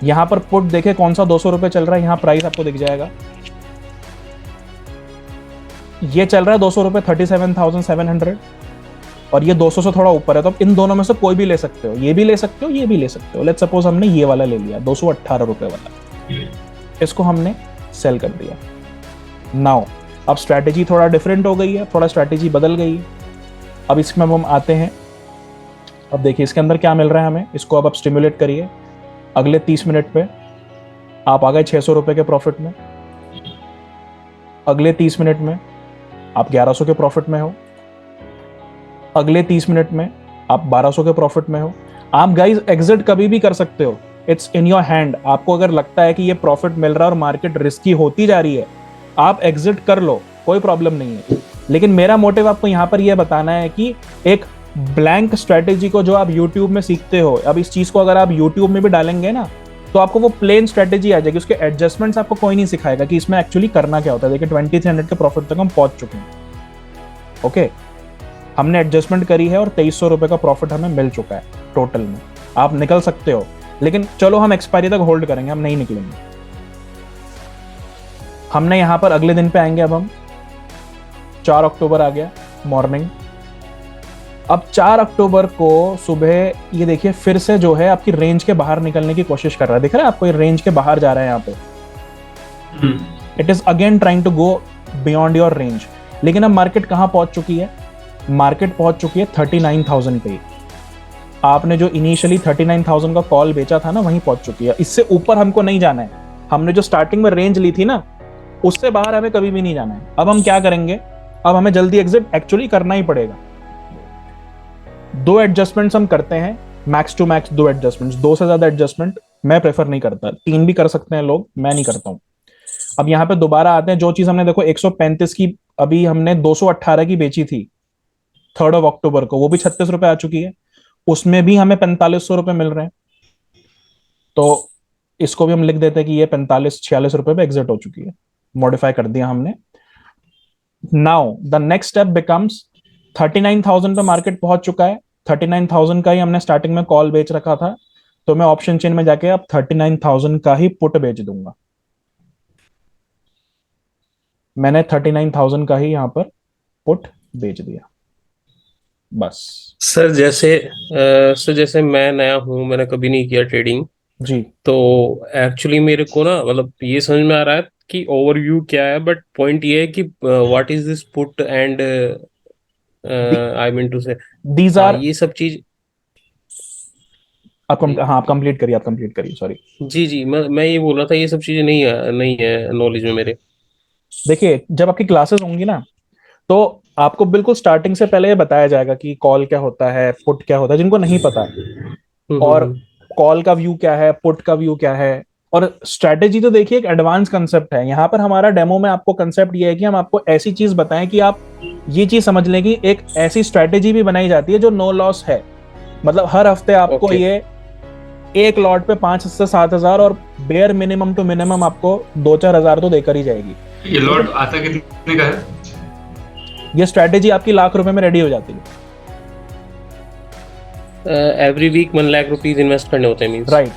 यहां पर पुट देखे कौन सा 200 रुपए चल रहा है, यहां प्राइस आपको दिख जाएगा। ये चल रहा है 200 रुपए 37,700 और ये 200 से थोड़ा ऊपर है। तो अब इन दोनों में से कोई भी ले सकते हो, ये भी ले सकते हो, ये भी ले सकते हो। लेट्स सपोज हमने ये वाला ले लिया 218 रुपए वाला, इसको हमने सेल कर दिया। नाउ अब स्ट्रैटेजी थोड़ा डिफरेंट हो गई है, थोड़ा स्ट्रैटेजी बदल गई है। अब इसमें हम आते हैं, अब देखिए इसके अंदर क्या मिल रहा है हमें। इसको अब आप स्टिमुलेट करिए, अगले 30 मिनट पे आप आ गए 600 रुपए के प्रॉफिट में। अगले 30 मिनट में आप 1100 के प्रॉफिट में हो। अगले 30 मिनट में आप 1200 के प्रॉफिट में हो। आप गाइस एग्जिट कभी भी कर सकते हो, इट्स इन योर हैंड। आपको अगर लगता है कि ये प्रॉफिट मिल रहा है और मार्केट रिस्की होती जा रही है, आप एग्जिट कर लो, कोई प्रॉब्लम नहीं है। लेकिन मेरा मोटिव आपको यहाँ पर यह बताना है कि एक ब्लैंक स्ट्रेटेजी को जो आप YouTube में सीखते हो, अब इस चीज को अगर आप YouTube में भी डालेंगे ना, तो आपको वो प्लेन स्ट्रेटेजी आ जाएगी। उसके एडजस्टमेंट्स आपको कोई नहीं सिखाएगा कि इसमें एक्चुअली करना क्या होता है। देखिए 2300 के प्रॉफिट तक हम पहुंच चुके हैं, ओके। हमने एडजस्टमेंट करी है और 2300 रुपए का प्रॉफिट हमें मिल चुका है टोटल में। आप निकल सकते हो, लेकिन चलो हम एक्सपायरी तक होल्ड करेंगे, हम नहीं निकलेंगे। हमने यहां पर अगले दिन पे आएंगे। अब हम 4 अक्टूबर आ गया मॉर्निंग। अब 4 अक्टूबर को सुबह ये देखिए फिर से जो है आपकी रेंज के बाहर निकलने की कोशिश कर रहा है। दिख रहा है आपको, ये रेंज के बाहर जा रहा है यहाँ पे। It is again trying to go beyond your range. लेकिन अब मार्केट कहाँ पहुंच चुकी है, मार्केट पहुंच चुकी है 39,000 पे। आपने जो इनिशियली 39,000 का कॉल बेचा था ना, वहीं पहुंच चुकी है। इससे ऊपर हमको नहीं जाना है। हमने जो स्टार्टिंग में रेंज ली थी ना, उससे बाहर हमें कभी भी नहीं जाना है। अब हम क्या करेंगे, अब हमें जल्दी एग्जिट एक्चुअली करना ही पड़ेगा। 2 एडजस्टमेंट्स हम करते हैं, मैक्स टू मैक्स 2 एडजस्टमेंट्स। 2 से ज्यादा एडजस्टमेंट मैं प्रेफर नहीं करता। 3 भी कर सकते हैं लोग, मैं नहीं करता हूं। अब यहाँ पे दोबारा आते हैं। जो चीज हमने देखो 135 की अभी हमने 218 की बेची थी 3 अक्टूबर को, वो भी 36 रुपए आ चुकी है। उसमें भी हमें 4500 रुपए मिल रहे हैं। तो इसको भी हम लिख देते हैं कि ये 45-46 रुपए पे एग्जिट हो चुकी है। मॉडिफाई कर दिया हमने। Now the next step becomes 39,000 पे मार्केट पहुंच चुका है। 39,000 का ही हमने स्टार्टिंग में कॉल बेच रखा था, तो मैं ऑप्शन चेन में जाके अब 39,000 का ही पुट बेच दूंगा। मैंने 39,000 का ही यहां पर पुट बेच दिया, बस। सर जैसे मैं नया हूँ, मैंने कभी नहीं किया ट्रेडिंग जी। तो एक्चुअली मेरे को ना मतलब ये समझ में आ रहा है कि ओवरव्यू क्या है, बट पॉइंट ये है कि what is this put and I mean to say these are ये सब चीज। आप कंप्लीट करिए सॉरी। जी मैं ये बोल रहा था, ये सब चीजें नहीं है नॉलेज में मेरे। देखिए जब आपकी क्लासेस होंगी ना, तो आपको बिल्कुल स्टार्टिंग से पहले ये बताया जाएगा कि कॉल क्या होता है, पुट क्या होता है, जिनको नहीं पता, और कॉल का व्यू क्या है, पुट का व्यू क्या है। और स्ट्रेटेजी तो देखिए एक एडवांस कंसेप्ट है। यहाँ पर हमारा डेमो में आपको कंसेप्ट ये है कि हम आपको ऐसी चीज बताएं कि आप ये चीज समझ लें कि एक ऐसी स्ट्रेटेजी भी बनाई जाती है जो नो लॉस है। मतलब हर हफ्ते आपको ये एक लॉट पे 5 से 7 हजार और बेयर मिनिमम टू मिनिमम आपको 2-4 हजार तो देकर ही जाएगी। ये लॉट आता कितने का है? ये स्ट्रेटेजी आपकी लाख रुपए में रेडी हो जाती है। Every week 1 lakh rupees invest करने होते हैं, means right.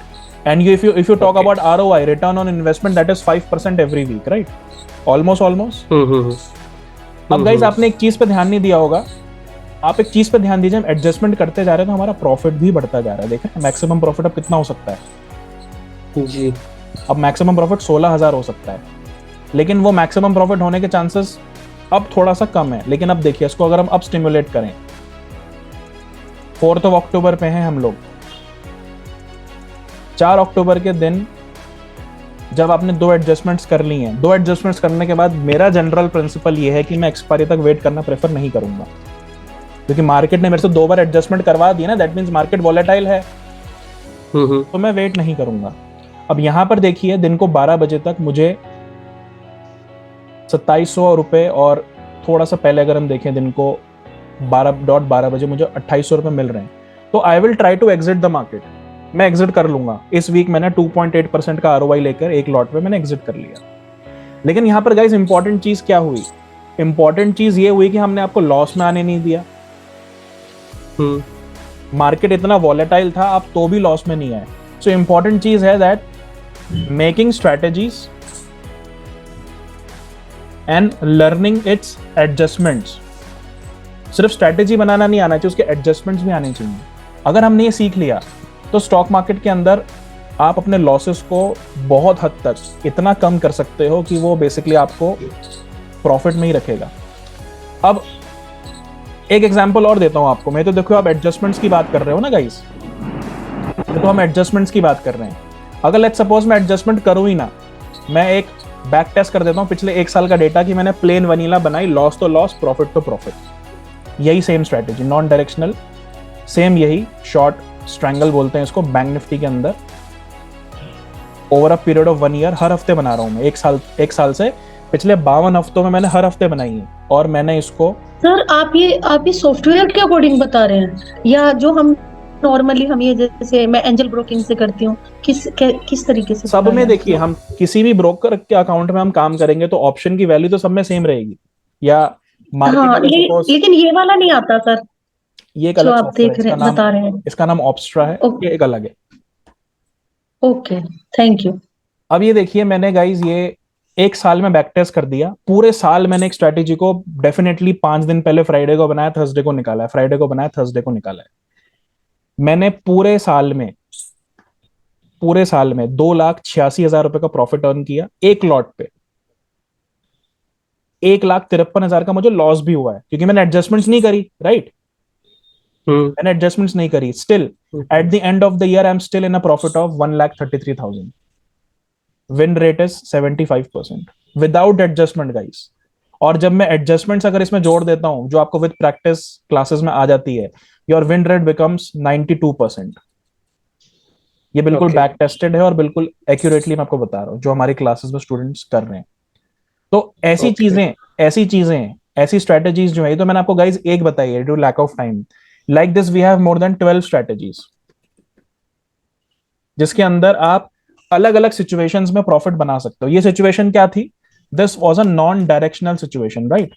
And if you talk about ROI, return on investment, that is 5% every week, right? Almost. अब गाइस आपने एक चीज पे ध्यान नहीं दिया होगा। आप एक चीज पे ध्यान दीजिए, हम एडजस्टमेंट करते जा रहे हैं तो हमारा प्रॉफिट भी बढ़ता जा रहा है। देखें मैक्सिमम प्रॉफिट अब कितना हो सकता है जी। अब मैक्सिमम प्रॉफिट 16,000 हो सकता है, लेकिन वो मैक्सिमम प्रॉफिट होने के चांसेस अब थोड़ा सा कम है। लेकिन अब देखिए इसको अगर हम अब स्टिमुलेट करें, 4 अक्टूबर पे हैं हम लोग। 4 अक्टूबर के दिन जब आपने 2 एडजस्टमेंट्स कर ली हैं, 2 एडजस्टमेंट्स करने के बाद मेरा जनरल प्रिंसिपल ये है कि मैं एक्सपायरी तक वेट करना प्रेफर नहीं करूंगा, क्योंकि मार्केट ने मेरे से 2 बार एडजस्टमेंट करवा दी ना, दैट मींस मार्केट वॉलेटाइल है, तो मैं वेट नहीं करूंगा। अब यहां पर देखिए दिन को 12 बजे तक मुझे 2700 रुपए, और थोड़ा सा पहले अगर हम देखें दिन को 12 बजे मुझे 2800 रुपए मिल रहे हैं, तो I will try to exit the market. मैं एग्जिट कर लूंगा। इस वीक मैंने 2.8% का आरओआई लेकर एक लॉट पे मैंने एग्जिट कर लिया। लेकिन यहाँ पर गाइस इंपॉर्टेंट चीज क्या हुई? इंपॉर्टेंट चीज ये हुई कि हमने आपको लॉस में आने नहीं दिया। मार्केट इतना वॉलेटाइल था, आप तो भी लॉस में नहीं आए। सो इंपॉर्टेंट चीज है that making strategies and learning it's adjustments. सिर्फ स्ट्रेटेजी बनाना नहीं आना चाहिए, उसके एडजस्टमेंट्स भी आने चाहिए। अगर हमने ये सीख लिया तो स्टॉक मार्केट के अंदर आप अपने लॉसेस को बहुत हद तक इतना कम कर सकते हो कि वो बेसिकली आपको प्रॉफिट में ही रखेगा। अब एक एग्जांपल और देता हूं आपको। मैं तो देखो आप एडजस्टमेंट्स की बात कर रहे हो ना गाइस, तो हम एडजस्टमेंट्स की बात कर रहे हैं। अगर लेट्स सपोज मैं एडजस्टमेंट करूं ही ना, मैं एक बैक टेस्ट कर देता हूं पिछले 1 साल का डेटा कि मैंने प्लेन वनीला बनाई, लॉस तो लॉस, प्रॉफिट तो प्रॉफिट। यही same strategy, non directional, same यही शॉर्ट स्ट्रैंगल बोलते हैं इसको बैंक निफ्टी के अंदर। Over a period of 1 year हर हफ्ते बना रहा हूं मैं। एक साल से पिछले 52 हफ्तों में मैंने हर हफ्ते बनाई है, और मैंने इसको। सर आप ये सॉफ्टवेयर के अकॉर्डिंग बता रहे हैं, या जो हम नॉर्मली हम ये जैसे मैं एंजल ब्रोकिंग से करती हूँ, किस तरीके से? सब में देखिए, हम किसी भी ब्रोकर के अकाउंट में हम काम करेंगे तो ऑप्शन की वैल्यू तो सब में सेम रहेगी, या मार्केट में लेकिन ये वाला नहीं आता सर, ये एक जो अलग आप देख रहे बता रहे हैं, इसका नाम ऑब्स्ट्रा है, ये एक अलग है। Okay, thank you. अब ये देखिए मैंने गाइज ये 1 साल में बैक टेस्ट कर दिया। पूरे साल मैंने एक स्ट्रेटेजी को डेफिनेटली 5 दिन पहले फ्राइडे को बनाया, थर्सडे को निकाला है, फ्राइडे को बनाया, थर्सडे को निकाला है। मैंने पूरे साल में 2,86,000 रुपए का प्रॉफिट अर्न किया एक लॉट पे। 1,53,000 का मुझे लॉस भी हुआ है, क्योंकि मैंने एडजस्टमेंट्स नहीं करी, राइट? मैंने एडजस्टमेंट्स नहीं करी। Still at the end of the year I am still in a profit of 1,33,000। Win rate is 75% without adjustment guys. और जब मैं एडजस्टमेंट्स अगर इसमें जोड़ देता हूं, जो आपको विद प्रैक्टिस क्लासेस में आ जाती है, योर विन रेट बिकम्स 92%। ये बिल्कुल बैक टेस्टेड है और बिल्कुल एक्यूरेटली मैं आपको बता रहा हूं, जो हमारी क्लासेस में स्टूडेंट्स कर रहे हैं। तो ऐसी चीजें ऐसी स्ट्रेटेजीज जो है, तो मैंने आपको गाइज एक बताई है, due lack of time. Like this we have more than 12 strategies, जिसके अंदर आप अलग अलग सिचुएशंस में प्रॉफिट बना सकते हो। ये सिचुएशन क्या थी? This was a non directional situation, right,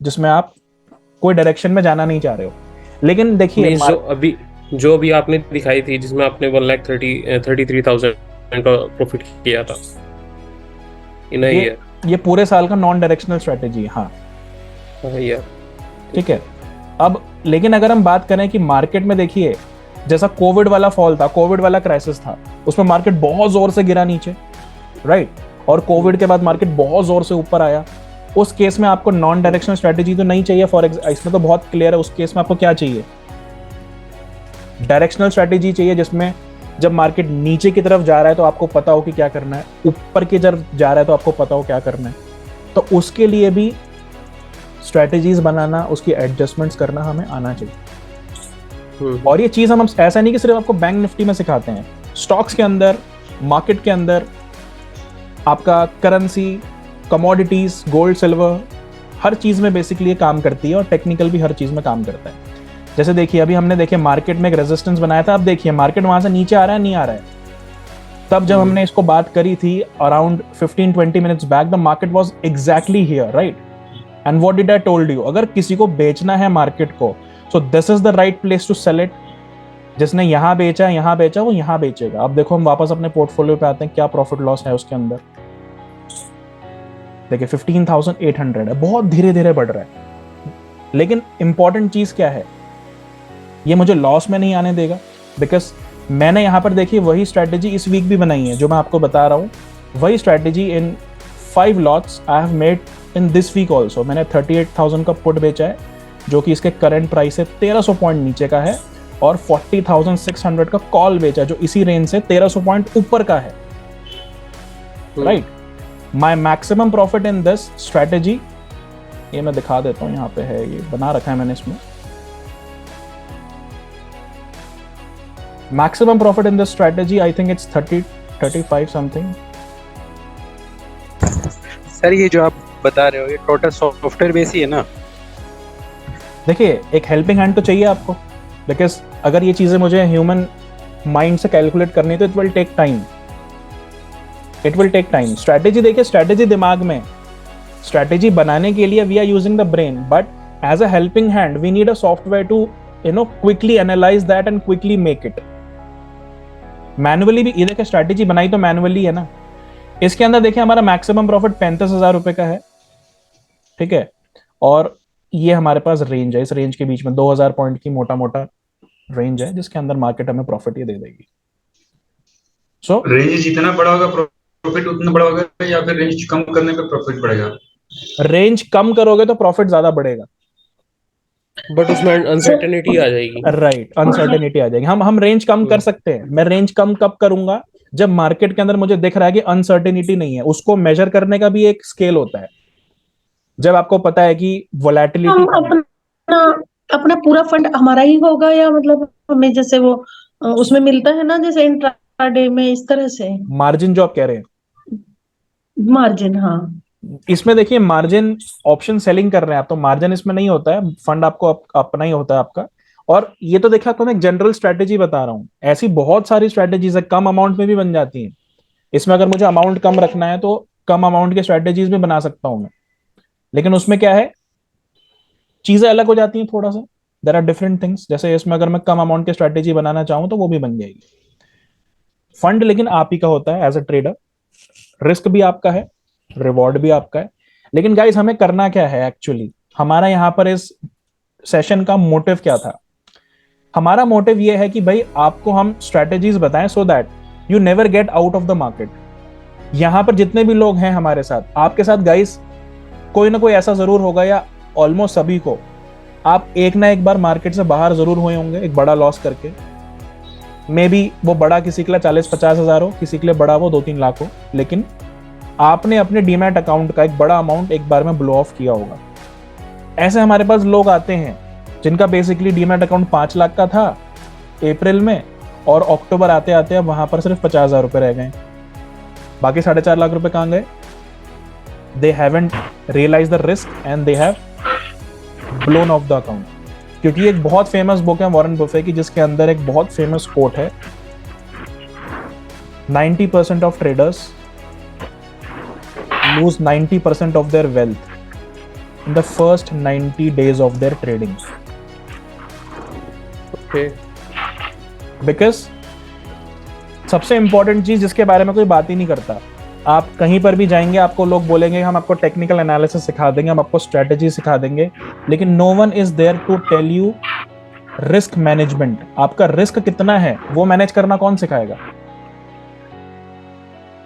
जिसमें आप कोई डायरेक्शन में जाना नहीं चाह रहे हो। लेकिन देखिए जो अभी आपने दिखाई थी, जिसमें आपने 1,33,000 का प्रॉफिट किया था इन अ ईयर, ये पूरे साल का नॉन डायरेक्शनल स्ट्रेटेजी है। हाँ यार, ठीक है। अब लेकिन अगर हम बात करें कि मार्केट में देखिए, जैसा कोविड वाला फॉल था, कोविड वाला क्राइसिस था, उसमें मार्केट बहुत जोर से गिरा नीचे, राइट, और कोविड के बाद मार्केट बहुत जोर से ऊपर आया। उस केस में आपको नॉन डायरेक्शनल स्ट्रेटेजी तो नहीं चाहिए फॉर इसमें तो बहुत क्लियर है। उस केस में आपको क्या चाहिए? डायरेक्शनल स्ट्रेटेजी चाहिए, जिसमें जब मार्केट नीचे की तरफ जा रहा है तो आपको पता हो कि क्या करना है, ऊपर की तरफ जा रहा है तो आपको पता हो क्या करना है। तो उसके लिए भी स्ट्रेटेजीज बनाना, उसकी एडजस्टमेंट्स करना हमें आना चाहिए। और ये चीज हम ऐसा नहीं कि सिर्फ आपको बैंक निफ्टी में सिखाते हैं, स्टॉक्स के अंदर, मार्केट के अंदर, आपका करेंसी, कमोडिटीज, गोल्ड, सिल्वर, हर चीज में बेसिकली ये काम करती है, और टेक्निकल भी हर चीज में काम करता है। जैसे देखिए अभी हमने देखे मार्केट में एक रेजिस्टेंस बनाया था, अब देखिए मार्केट वहां से नीचे आ रहा है, नहीं आ रहा है। तब जब हमने इसको बात करी थी around 15-20 minutes back, the market was exactly here, right? And what did I told you? अगर किसी को बेचना है मार्केट को, so this is the right place to sell it. जिसने यहां बेचा वो यहां बेचेगा। अब देखो हम वापस अपने पोर्टफोलियो पे आते हैं, क्या प्रॉफिट लॉस है उसके अंदर। देखिए 15,800 है, बहुत धीरे धीरे बढ़ रहा है। लेकिन इंपॉर्टेंट चीज क्या है? ये मुझे लॉस में नहीं आने देगा, बिकॉज मैंने यहां पर देखिए वही स्ट्रेटेजी इस वीक भी बनाई है, जो मैं आपको बता रहा हूं। वही strategy in 5 lots I have made in this week also. मैंने 38,000 का पुट बेचा है, जो कि इसके करंट प्राइस से 1300 पॉइंट नीचे का है, और 40,600 का कॉल बेचा, जो इसी रेंज से 1300 पॉइंट ऊपर का है। Right? My maximum profit in this strategy, ये मैं दिखा देता हूं, यहाँ पे है, ये बना रखा है मैंने इसमें। Maximum profit in this strategy I think it's 35 something. Sir ये जो आप बता रहे हो ये टोटल सॉफ्टवेयर बेस ही है ना? देखिए, एक हेल्पिंग हैंड तो चाहिए आपको, बिकॉज अगर ये चीजें मुझे ह्यूमन माइंड से कैलकुलेट करनी तो it will take time, it will take time. Strategy देखिए, स्ट्रैटेजी दिमाग में, स्ट्रैटेजी बनाने के लिए we are using the brain, but as a helping hand we need a software to quickly analyse that and quickly make it. Manually भी ये देखिए, strategy बनाई तो मैनुअली है ना। इसके अंदर देखिए हमारा मैक्सिमम प्रॉफिट 35,000 रुपए का है, ठीक है, और ये हमारे पास रेंज है, इस रेंज के बीच में 2000 पॉइंट की मोटा मोटा रेंज है, जिसके अंदर मार्केट हमें प्रॉफिट ये दे देगी। सो रेंज जितना बड़ा होगा प्रॉफिट उतना बड़ा होगा, या फिर रेंज कम करने पे प्रॉफिट बढ़ेगा? रेंज कम करोगे तो प्रॉफिट ज्यादा बढ़ेगा, बट उसमें अनसर्टेनिटी आ जाएगी। राइट, अनसर्टेनिटी आ जाएगी। हम रेंज कम कर सकते हैं। मैं रेंज कम कब करूंगा? जब मार्केट के अंदर मुझे दिख रहा है कि अनसर्टेनिटी नहीं है। उसको मेजर करने का भी एक स्केल होता है। जब आपको पता है कि वोलेटिलिटी, अपना अपना पूरा फंड हमारा ही होगा, या मतलब हमें जैसे वो उसमें मिलता है ना, जैसे इंट्राडे में, इस तरह से मार्जिन जो आप कह रहे हैं, मार्जिन? हाँ, इसमें देखिए मार्जिन ऑप्शन सेलिंग कर रहे हैं आप, तो मार्जिन इसमें नहीं होता है, फंड आपको अपना ही होता है आपका। और ये तो देखिए आपको मैं एक जनरल स्ट्रेटेजी बता रहा हूं, ऐसी बहुत सारी स्ट्रेटेजीज है, कम अमाउंट में भी बन जाती हैं। इसमें अगर मुझे अमाउंट कम रखना है तो कम अमाउंट की स्ट्रेटेजीज भी बना सकता हूं मैं, लेकिन उसमें क्या है, चीजें अलग हो जाती हैं थोड़ा सा। There are different things. जैसे इसमें अगर मैं कम अमाउंट की स्ट्रेटेजी बनाना चाहूं तो वो भी बन जाएगी। फंड लेकिन आप ही का होता है एज अ ट्रेडर, रिस्क भी आपका है, रिवॉर्ड भी आपका है। लेकिन गाइस हमें करना क्या है एक्चुअली? हमारा यहां पर इस सेशन का मोटिव क्या था? हमारा मोटिव ये है कि भाई आपको हम स्ट्रेटेजीज बताएं so that you never get out of the market. यहां पर जितने भी लोग हैं हमारे साथ, आपके साथ गाइस, कोई ना कोई ऐसा जरूर होगा, या ऑलमोस्ट सभी को, आप एक ना एक बार मार्केट से बाहर जरूर हुए होंगे एक बड़ा लॉस करके। मे बी वो बड़ा किसी के लिए 40-50 हजार हो, किसी के लिए बड़ा वो 2-3 लाख हो, लेकिन आपने अपने डीमैट अकाउंट का एक बड़ा अमाउंट एक बार में ब्लो ऑफ किया होगा। ऐसे हमारे पास लोग आते हैं जिनका बेसिकली डीमैट अकाउंट 5 लाख का था अप्रैल में, और अक्टूबर आते आते अब वहां पर सिर्फ 50,000 रुपए रह गए, बाकी 4.5 लाख रुपए कहां गए? They haven't realise the risk and they have blown off the account. क्योंकि एक बहुत फेमस बुक है वॉरेन बफे की, जिसके अंदर एक बहुत फेमस कोट है, 90% of traders lose 90% of their wealth in the first 90 days of their trading. Okay. Because सबसे इंपॉर्टेंट चीज जिसके बारे में कोई बात ही नहीं करता, आप कहीं पर भी जाएंगे आपको लोग बोलेंगे हम आपको टेक्निकल एनालिसिस सिखा देंगे, हम आपको स्ट्रेटेजी सिखा देंगे, लेकिन no one is there to tell you risk management. आपका रिस्क कितना है वो मैनेज करना कौन सिखाएगा?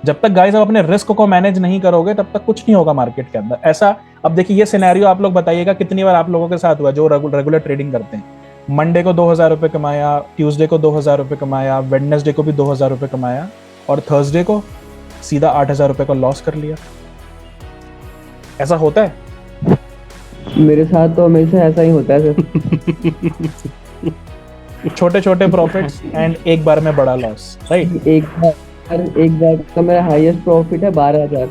जब तक गाइस आप अपने रिस्क को मैनेज नहीं करोगे तब तक कुछ नहीं होगा मार्केट के अंदर। ऐसा, अब देखिए ये सिनेरियो आप लोग बताइएगा कितनी बार आप लोगों के साथ हुआ जो रेगुलर ट्रेडिंग करते हैं। मंडे को 2,000 रुपए कमाया, ट्यूसडे को 2,000 रुपए कमाया, वेडनेसडे को भी 2,000 रुपए कमाया, और थर्सडे को सीधा 8,000 रुपए का लॉस कर लिया। ऐसा होता है? मेरे साथ तो हमेशा ऐसा ही होता है सर। छोटे छोटे प्रॉफिट्स एंड एक बार में बड़ा लॉस, राइट? एक बार का मेरा हाईएस्ट प्रॉफिट है 12,000,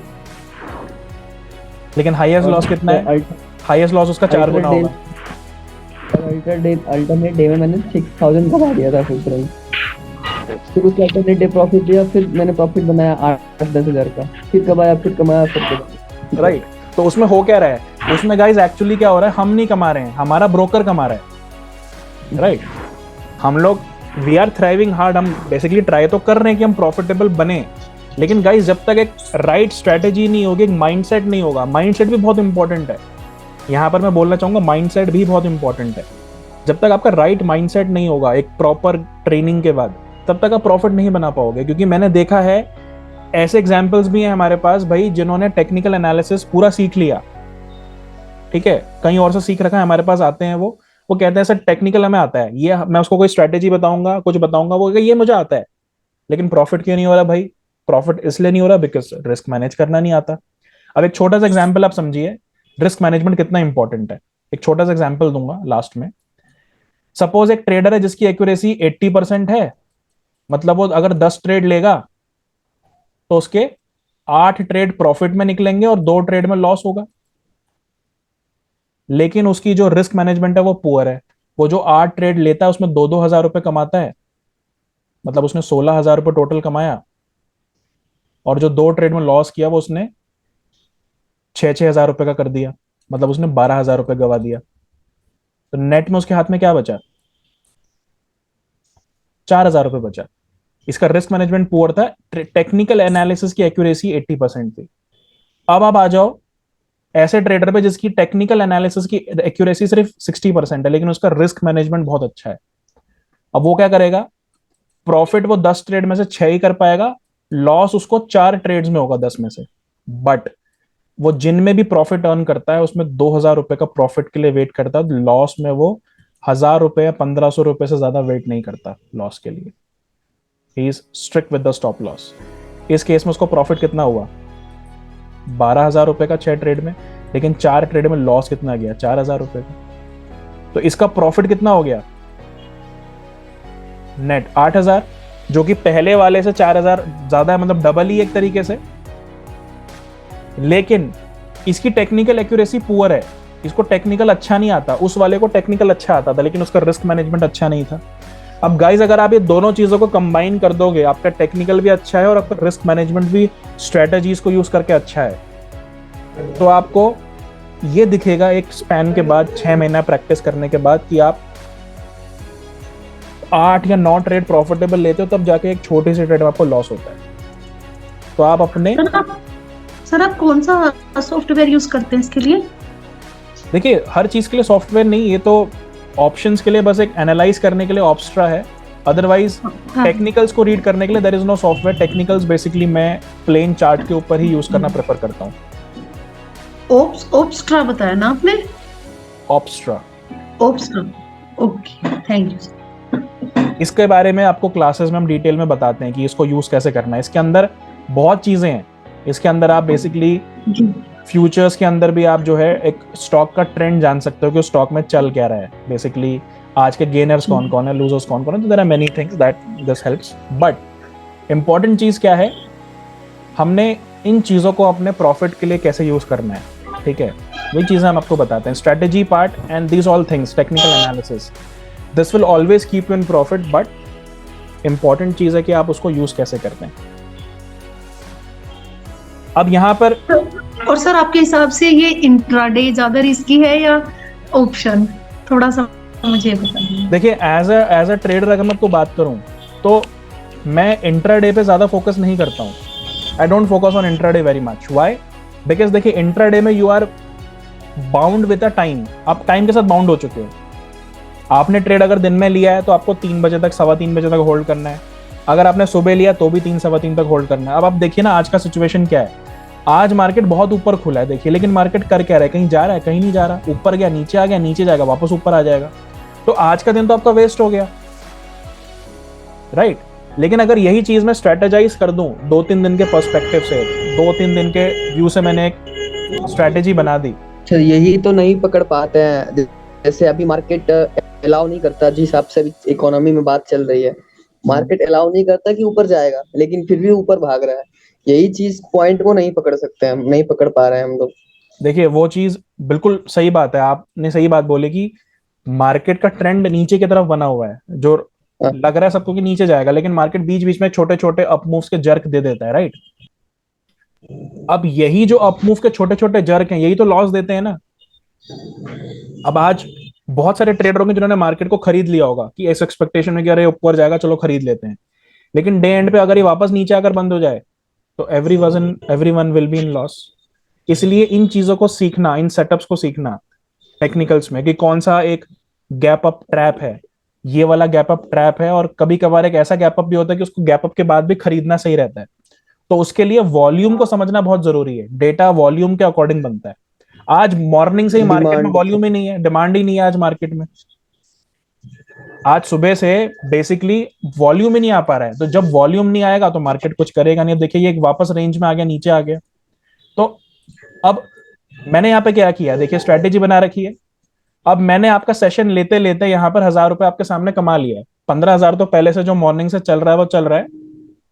लेकिन हाईएस्ट लॉस कितना है? हाईएस्ट लॉस उसका 4 गुना होगा। अल्टरनेट डे में मैंने 6,000 कमा दिया था फिर तुरंत। फिर उसके अल्टरनेट डे प्रॉफिट दिया, फिर मैंने प्रॉफिट बनाया 8-10 हजार का, फिर कमाया, फिर राइट। तो उसमें हो क्या रहा है? उसमें गाइस एक्चुअली क्या हो रहा है, हम नहीं कमा रहे हैं, हमारा ब्रोकर कमा रहा है, राइट? हम लोग वी आर थ्राइविंग हार्ड, हम बेसिकली ट्राई तो कर रहे हैं कि हम प्रॉफिटेबल बने, लेकिन गाइस जब तक एक राइट स्ट्रेटेजी नहीं होगी, एक माइंडसेट नहीं होगा, माइंडसेट भी बहुत इंपॉर्टेंट है। यहाँ पर मैं बोलना चाहूंगा माइंडसेट भी बहुत इंपॉर्टेंट है। जब तक आपका राइट माइंडसेट नहीं होगा एक प्रॉपर ट्रेनिंग के बाद, तब तक आप प्रॉफिट नहीं बना पाओगे। क्योंकि मैंने देखा है ऐसे एग्जाम्पल्स भी हैं हमारे पास भाई, जिन्होंने टेक्निकल एनालिसिस पूरा सीख लिया, ठीक है, कहीं और से सीख रखा है, हमारे पास आते हैं, वो कहते हैं सर टेक्निकल हमें आता है, ये मैं उसको कोई स्ट्रेटेजी बताऊंगा, कुछ बताऊंगा, वो ये मुझे आता है, लेकिन प्रॉफिट क्यों नहीं हो रहा भाई? प्रॉफिट इसलिए नहीं हो रहा बिकॉज रिस्क मैनेज करना नहीं आता। अब एक छोटा सा एग्जाम्पल आप समझिए रिस्क मैनेजमेंट कितना इंपॉर्टेंट है। एक छोटा सा एग्जाम्पल दूंगा लास्ट में। सपोज एक ट्रेडर है जिसकी एक्यूरेसी 80% है, मतलब वो अगर 10 ट्रेड लेगा तो उसके 8 ट्रेड प्रॉफिट में निकलेंगे और 2 ट्रेड में लॉस होगा। लेकिन उसकी जो रिस्क मैनेजमेंट है वो पुअर है। वो जो 8 ट्रेड लेता है उसमें 2-2 हजार रुपए कमाता है, मतलब उसने 16,000 रुपए टोटल कमाया, और जो 2 ट्रेड में लॉस किया वो उसने 6-6 हजार रुपए का कर दिया, मतलब उसने 12,000 रुपए गवा दिया। तो नेट में उसके हाथ में क्या बचा? 4,000 रुपए बचा। इसका रिस्क मैनेजमेंट पुअर था, टेक्निकल एनालिसिस की एक्यूरेसी 80% थी। अब आप आ जाओ ऐसे ट्रेडर पे जिसकी टेक्निकल एनालिसिस की एक्यूरेसी सिर्फ 60% है, लेकिन उसका रिस्क मैनेजमेंट बहुत अच्छा है। अब वो क्या करेगा? प्रॉफिट वो 10 ट्रेड में से 6 ही कर पाएगा, लॉस उसको 4 ट्रेड्स में होगा 10 में से। बट वो जिनमें भी प्रॉफिट अर्न करता है उसमें 2,000 रुपए का प्रॉफिट के लिए वेट करता है, लॉस में वो 1,000 रुपए या 1,500 रुपए से ज्यादा वेट नहीं करता लॉस के लिए। He is strict with the stop loss. इस केस में उसको प्रॉफिट कितना हुआ? 12,000 रुपए का 6 ट्रेड में, लेकिन 4 ट्रेड में लॉस कितना गया? 4,000 रुपए का। तो इसका प्रॉफिट कितना हो गया नेट? 8,000, जो कि पहले वाले से 4,000 ज्यादा है, मतलब डबल ही एक तरीके से। लेकिन इसकी टेक्निकल एक्यूरेसी पुअर है, इसको टेक्निकल अच्छा नहीं आता। उस वाले को टेक्निकल अच्छा आता था लेकिन उसका रिस्क मैनेजमेंट अच्छा नहीं था। अब गाइस अगर आप ये दोनों चीजों को कंबाइन कर दोगे, आपका टेक्निकल भी अच्छा है और आपका रिस्क मैनेजमेंट भी स्ट्रेटजीज को यूज करके अच्छा है, तो आपको ये दिखेगा एक स्पैन के बाद, 6 महीना प्रैक्टिस करने के बाद, कि आप 8 या 9 ट्रेड प्रॉफिटेबल लेते हो, तब जाके एक छोटी सी ट्रेड में आपको लॉस होता है। तो आप अपने सर आप कौन सा सॉफ्टवेयर यूज करते हैं इसके लिए? देखिए हर चीज के लिए सॉफ्टवेयर नहीं, ये तो ऑप्शंस के लिए बस एक एनालाइज करने के लिए ऑप्स्ट्रा है। अदरवाइज टेक्निकल्स को रीड करने के लिए there is no software. Technicals basically मैं प्लेन चार्ट के ऊपर ही यूज करना प्रेफर करता हूँ। ऑप्स्ट्रा बताया ना आपने? ऑप्स्ट्रा। ऑप्स्ट्रा, ओके, थैंक यू। इसके बारे में आपको क्लासेस में हम डिटेल में बताते हैं कि इसको यूज कैसे करना है। इसके अंदर बहुत चीजें हैं। इसके अंदर आप बेसिकली फ्यूचर्स के अंदर भी आप जो है एक स्टॉक का ट्रेंड जान सकते हो कि उस स्टॉक में चल क्या रहा है। बेसिकली आज के गेनर्स कौन कौन है, लूजर्स कौन कौन है। तो there are many things that this helps. But important चीज क्या है, हमने इन चीजों को अपने प्रॉफिट के लिए कैसे यूज करना है, ठीक है, वही चीजें हम आपको बताते हैं। Strategy part and these all things, technical analysis, this will always keep you in profit. But important चीज है कि आप उसको यूज कैसे करते हैं। अब यहाँ पर और सर आपके हिसाब से ये इंट्राडे ज्यादा रिस्की है या ऑप्शन? थोड़ा सा मुझे बताइए। देखिए एज अ ट्रेडर अगर मैं आपको बात करूं तो मैं इंट्राडे पे ज्यादा फोकस नहीं करता हूं। I don't focus on intraday very much. Why? Because देखिए इंट्राडे में you are bound with a time. आप टाइम के साथ बाउंड हो चुके हो। आपने ट्रेड अगर दिन में लिया है तो आपको 3 बजे तक, 3:15 बजे तक होल्ड करना है। अगर आपने सुबह लिया तो भी 3, 3:15 तक होल्ड करना है। अब आप देखिए ना आज का सिचुएशन क्या है। आज मार्केट बहुत ऊपर खुला है देखिए, लेकिन मार्केट कर क्या रहा है? कहीं जा रहा है? कहीं नहीं जा रहा। ऊपर गया, नीचे आ गया, नीचे जाएगा, वापस ऊपर आ जाएगा। तो आज का दिन तो आपका वेस्ट हो गया, राइट? लेकिन अगर यही चीज मैं स्ट्रेटेजाइज कर दूं 2-3 दिन के पर्सपेक्टिव से, 2-3 दिन के व्यू से मैंने एक स्ट्रेटेजी बना दी। अच्छा, यही तो नहीं पकड़ पाते हैं। जैसे अभी मार्केट अलाउ नहीं करता, जिस हिसाब से अभी इकोनॉमी में बात चल रही है, मार्केट अलाउ नहीं करता कि ऊपर जाएगा, लेकिन फिर भी ऊपर भाग रहा है। यही चीज पॉइंट को नहीं पकड़ सकते, हम नहीं पकड़ पा रहे हैं हम लोग। देखिए वो चीज बिल्कुल सही बात है, आपने सही बात बोली कि मार्केट का ट्रेंड नीचे की तरफ बना हुआ है, जो लग रहा है सबको कि नीचे जाएगा, लेकिन मार्केट बीच बीच में छोटे छोटे अप मूव्स के जर्क दे देता है, राइट? अब यही जो अप मूव के छोटे छोटे जर्क हैं, यही तो लॉस देते हैं ना। अब आज बहुत सारे ट्रेडर होंगे जिन्होंने मार्केट को खरीद लिया होगा कि इस एक्सपेक्टेशन में कि अरे ऊपर जाएगा, चलो खरीद लेते हैं, लेकिन डे एंड पे अगर ये वापस नीचे आकर बंद हो जाए तो everyone will be in loss. इसलिए इन चीजों को सीखना, इन सेटअप्स को सीखना टेक्निकल्स में कि कौन सा एक गैप अप ट्रैप है, ये वाला गैप अप ट्रैप है, और कभी कभार एक ऐसा गैप अप भी होता है कि उसको गैप अप के बाद भी खरीदना सही रहता है। तो उसके लिए वॉल्यूम को समझना बहुत जरूरी है। डेटा वॉल्यूम के अकॉर्डिंग बनता है। आज मॉर्निंग से ही मार्केट में वॉल्यूम ही नहीं है, डिमांड ही नहीं है आज मार्केट में। आज सुबह से बेसिकली वॉल्यूम ही नहीं आ पा रहा है, तो जब वॉल्यूम नहीं आएगा तो मार्केट कुछ करेगा नहीं। अब देखिए ये एक वापस रेंज में आ गया, नीचे आ गया। तो अब मैंने यहाँ पे क्या किया, देखिए स्ट्रेटेजी बना रखी है। अब मैंने आपका सेशन लेते लेते यहाँ पर 1000 रुपए आपके सामने कमा लिया है। 15,000 तो पहले से जो मॉर्निंग से चल रहा है वो चल रहा है।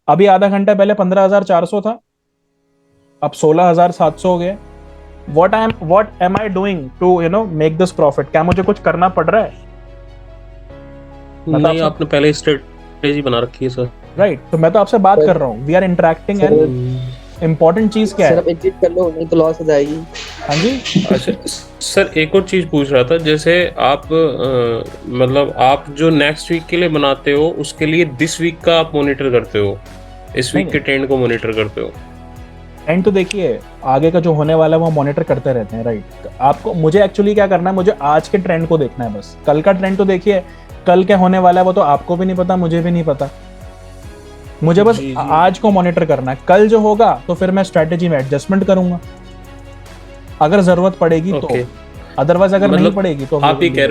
अभी आधा घंटा पहले 15,400 था, अब 16,700 हो गया। what am I doing to make this profit? क्या मुझे कुछ करना पड़ रहा है? नहीं, आपने पहले स्ट्रेटेजी बना रखी है सर। राइट, तो मैं तो आपसे बात कर रहा हूँ, we are interacting. And important चीज क्या है? एग्जिट कर लो, नहीं तो लॉस हो जाएगी। हाँ जी। अच्छा सर, एक और चीज पूछ रहा था, जैसे आप मतलब आप जो नेक्स्ट वीक के लिए बनाते हो उसके लिए दिस वीक का आप मॉनिटर करते हो, इस वीक के ट्रेंड को मॉनिटर करते हो? ट्रेंड तो देखिए आगे का जो होने वाला है वो मॉनिटर करते रहते हैं। राइट, आपको मुझे एक्चुअली क्या करना है, मुझे आज के ट्रेंड को देखना है बस। कल का ट्रेंड तो देखिए, कल क्या होने वाला है वो तो आपको भी नहीं पता, मुझे भी नहीं पता। मुझे बस आज को मॉनिटर करना है। कल जो होगा तो फिर मैं स्ट्रेटेजी में एडजस्टमेंट करूंगा अगर जरूरत पड़ेगी तो, अदरवाइज अगर नहीं पड़ेगी तो। आप ये कह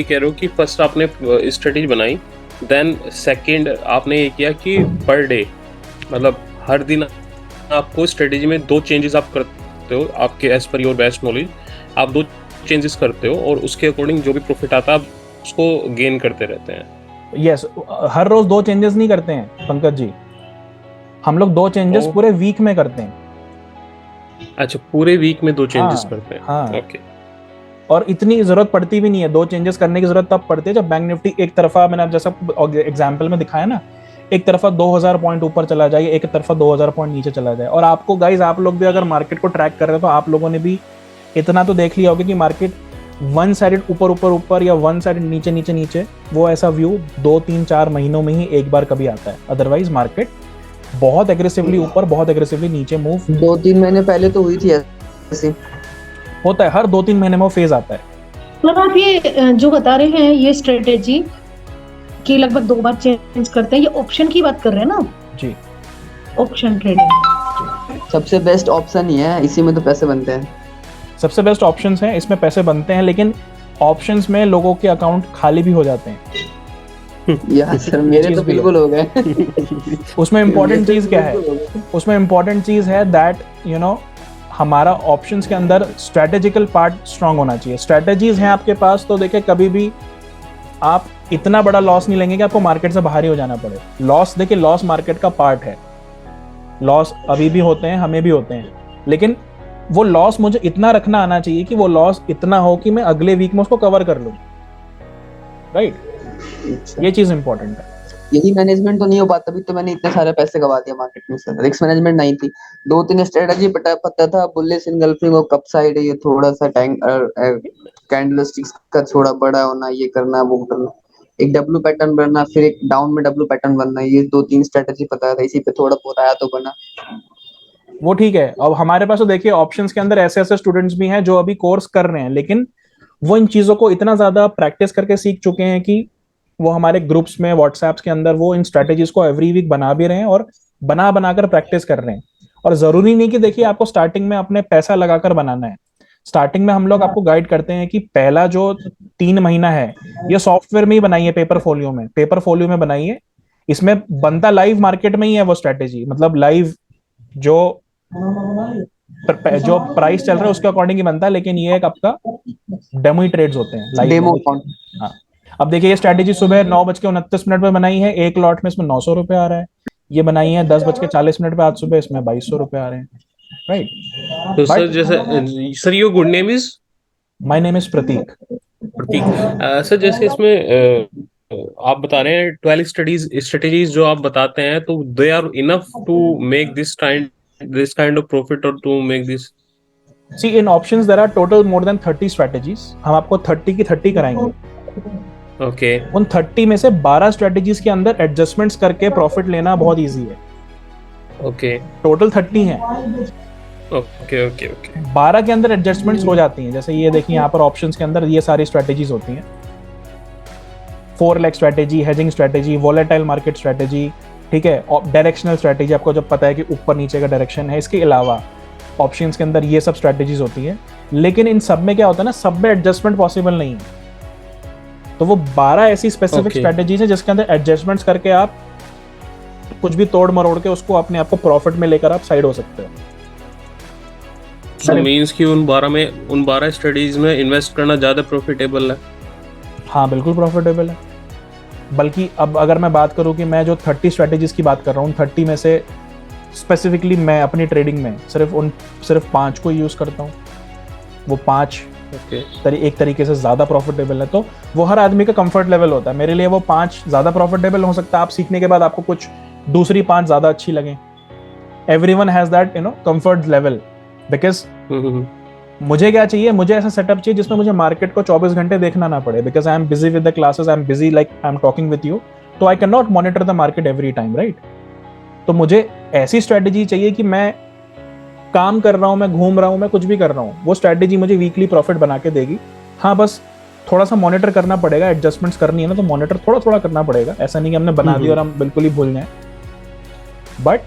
रहे हो कि फर्स्ट आपने स्ट्रेटेजी बनाई, देन सेकंड आपने ये किया कि पर डे मतलब हर दिन आपको स्ट्रेटेजी में 2 चेंजेस आप करते हो, आपके as per your best knowledge आप 2 चेंजेस करते हो और उसके अकॉर्डिंग जो भी प्रॉफिट आता है आप उसको गेन करते रहते हैं। यस, हर रोज 2 चेंजेस नहीं करते हैं पंकज जी, हम लोग 2 चेंजेस पूरे वीक में करते हैं। अच्छा, पूरे वीक में 2 चेंजेस करते हैं। हाँ। ओके। और इतनी जरूरत पड़ती भी नहीं है, 2 चेंजेस करने की जरूरत तब पड़ती है जब बैंक निफ्टी एक तरफा, मैंने जैसा एग्जांपल में दिखाया ना, एक तरफा 2000 पॉइंट ऊपर चला जाए, एक तरफा 2000 पॉइंट नीचे चला जाए। और आपको गाइज, आप लोग भी अगर मार्केट को ट्रैक कर रहे हो तो आप लोगों ने भी इतना तो देख लिया होगा कि मार्केट वन साइडेड ऊपर ऊपर ऊपर या वन साइडेड नीचे नीचे नीचे, वो ऐसा व्यू 2, 3, 4 महीनों में ही एक बार कभी आता है। अदरवाइज मार्केट बहुत एग्रेसिवली ऊपर, बहुत एग्रेसिवली नीचे मूव 2-3 महीने पहले तो हुई थी ऐसे। होता है, हर 2-3 महीने में वो फेज आता है। मतलब आप ये जो बता रहे हैं ये स्ट्रेटेजी कि लगभग 2 बार चेंज करते हैं, ये ऑप्शन की बात कर रहे हैं ना जी? ऑप्शन ट्रेडिंग सबसे बेस्ट ऑप्शन ही है, इसी में तो पैसे बनते हैं। सबसे बेस्ट ऑप्शंस हैं, इसमें पैसे बनते हैं, लेकिन ऑप्शंस में लोगों के अकाउंट खाली भी हो जाते हैं। यार सर, मेरे तो बिल्कुल हो गए। उसमें इम्पोर्टेंट चीज क्या है? उसमें इम्पोर्टेंट चीज है दैट हमारा ऑप्शंस के अंदर स्ट्रेटेजिकल पार्ट स्ट्रांग होना चाहिए। स्ट्रेटेजीज हैं आपके पास तो देखिए, कभी भी आप इतना बड़ा लॉस नहीं लेंगे कि आपको मार्केट से बाहर ही हो जाना पड़े। लॉस देखिए, लॉस मार्केट का पार्ट है, लॉस अभी भी होते हैं, हमें भी होते हैं, लेकिन वो लॉस मुझे इतना रखना आना चाहिए कि वो लॉस इतना हो कि मैं अगले वीक में उसको कवर कर लूं। राइट, ये चीज इंपॉर्टेंट है। यही मैनेजमेंट तो नहीं हो पाता, तभी तो मैंने इतने सारे पैसे गवा दिए मार्केट में सर। रिस्क मैनेजमेंट नहीं थी, 2-3 स्ट्रेटजी पता था, बुलिश इनगल्फिंग और कप साइड, ये थोड़ा सा कैंडलस्टिक्स का थोड़ा बड़ा होना, ये करना वो करना, एक डब्ल्यू पैटर्न बनना, फिर एक डाउन में डब्ल्यू पैटर्न बनना, ये 2-3 स्ट्रेटजी पता था, इसी पे थोड़ा बहुत आया तो बना। वो ठीक है। अब हमारे पास तो देखिए ऑप्शंस के अंदर ऐसे ऐसे स्टूडेंट्स भी हैं जो अभी कोर्स कर रहे हैं, लेकिन वो इन चीजों को इतना ज्यादा प्रैक्टिस करके सीख चुके हैं कि वो हमारे ग्रुप्स में व्हाट्सएप के अंदर वो इन स्ट्रेटेजीज को एवरी वीक बना भी रहे हैं और बना बनाकर प्रैक्टिस कर रहे हैं। और जरूरी नहीं कि देखिए आपको स्टार्टिंग में अपने पैसा लगाकर बनाना है। स्टार्टिंग में हम लोग आपको गाइड करते हैं कि पहला जो 3 महीना है ये सॉफ्टवेयर में ही बनाइए, पेपर फोलियो में बनाइए। इसमें बनता लाइव मार्केट में ही है वो स्ट्रेटेजी, मतलब लाइव जो प्राइस चल रहा है उसके अकॉर्डिंग ही बनता है, लेकिन ये एक आपका डेमो ट्रेड्स होते हैं, डेमो। हाँ, अब देखिए ये स्ट्रेटेजी सुबह 9:29 पे बनाई है, एक लॉट में इसमें 900 रुपए आ रहा है। ये बनाई है 10:40 पे आज सुबह, इसमें 2200 रुपए आ रहे हैं। राइट, तो सर जैसे sir your good name is? My name is Prateek. Sir जैसे इसमें आप बता रहे हैं 12 स्ट्रेटेजीज जो आप बताते हैं, तो they are enough to make this kind of profit और to make this? See, in options there are total more than 30 strategies. हम आपको 30 की 30 कराएंगे। ओके। उन 30 में से 12 स्ट्रेटेजीज के अंदर एडजस्टमेंट्स करके प्रॉफिट लेना बहुत इजी है। ओके, टोटल 30 है। Okay okay okay. 12 के अंदर एडजस्टमेंट्स हो जाती हैं। जैसे ये देखिए यहाँ पर ऑप्शंस के अंदर ये सारी स्ट्रेटेजीज होती हैं। 4 leg strategy, hedging strategy, volatile market strategy, ठीक है, डायरेक्शनल स्ट्रेटेजी, आपको जब पता है कि ऊपर नीचे का डायरेक्शन है। इसके अलावा ऑप्शंस के अंदर ये सब स्ट्रेटेजीज होती हैं, लेकिन इन सब में क्या होता है ना, सब में एडजस्टमेंट पॉसिबल नहीं है। तो वो 12 ऐसी स्पेसिफिक Okay. स्ट्रेटेजीज है जिसके अंदर एडजस्टमेंट्स करके आप कुछ भी तोड़ मरोड़ के उसको अपने आप को प्रॉफिट में लेकर आप साइड हो सकते हो। सो मींस कि उन 12 स्टडीज में इन्वेस्ट करना ज्यादा प्रॉफिटेबल है। हाँ बिल्कुल प्रॉफिटेबल है। बल्कि अब अगर मैं बात करूं कि मैं जो 30 स्ट्रेटेजीज की बात कर रहा हूँ, 30 में से स्पेसिफिकली मैं अपनी ट्रेडिंग में सिर्फ 5 को यूज करता हूँ। वो 5 एक तरीके से ज्यादा प्रॉफिटेबल है। तो वो हर आदमी का कंफर्ट लेवल होता है। मेरे लिए वो 5 ज्यादा प्रॉफिटेबल हो सकता है, आप सीखने के बाद आपको कुछ दूसरी 5 ज्यादा अच्छी लगे। Everyone has that comfort level. Because मुझे क्या चाहिए, मुझे ऐसा सेटअप चाहिए जिसमें मुझे मार्केट को 24 घंटे देखना ना पड़े। Because I am busy with the classes, I am busy like I am talking with you, तो I can not monitor the market every time, right. तो मुझे ऐसी स्ट्रेटेजी चाहिए कि मैं काम कर रहा हूं, मैं घूम रहा हूं, मैं कुछ भी कर रहा हूं, वो स्ट्रेटेजी मुझे वीकली प्रॉफिट बना के देगी। हाँ बस थोड़ा सा मॉनिटर करना पड़ेगा, एडजस्टमेंट्स करनी है ना, तो मॉनिटर थोड़ा थोड़ा करना पड़ेगा। ऐसा नहीं कि हमने बना दी और हम बिल्कुल ही भूल जाए। बट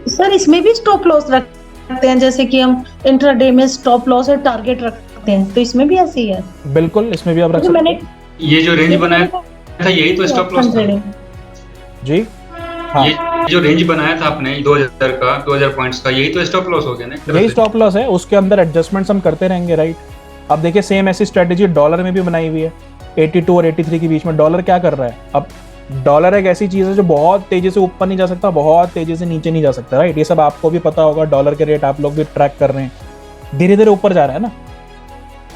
सर इसमें भी स्टॉप लॉस रखते हैं, जैसे कि हम इंट्राडे में स्टॉप लॉस और टारगेट रखते हैं, तो इसमें भी ऐसे ही है? बिल्कुल, इसमें भी आप रख सकते मैंने हैं। ये जो रेंज बनाया था यही तो स्टॉप लॉस था जी। हाँ, ये जो रेंज बनाया था आपने 2000 पॉइंट्स का, यही तो स्टॉप लॉस हो गया ना। यही स्टॉप लॉस है, उसके अंदर एडजस्टमेंट्स हम करते रहेंगे, राइट। अब देखिए सेम ऐसी स्ट्रेटेजी डॉलर में भी बनाई हुई है। 82 और 83 के बीच में डॉलर क्या कर रहा है? अब डॉलर एक ऐसी चीज है जो बहुत तेजी से ऊपर नहीं जा सकता, बहुत तेजी से नीचे नहीं जा सकता, राइट। ये सब आपको भी पता होगा, डॉलर के रेट आप लोग भी ट्रैक कर रहे हैं, धीरे धीरे ऊपर जा रहा है ना।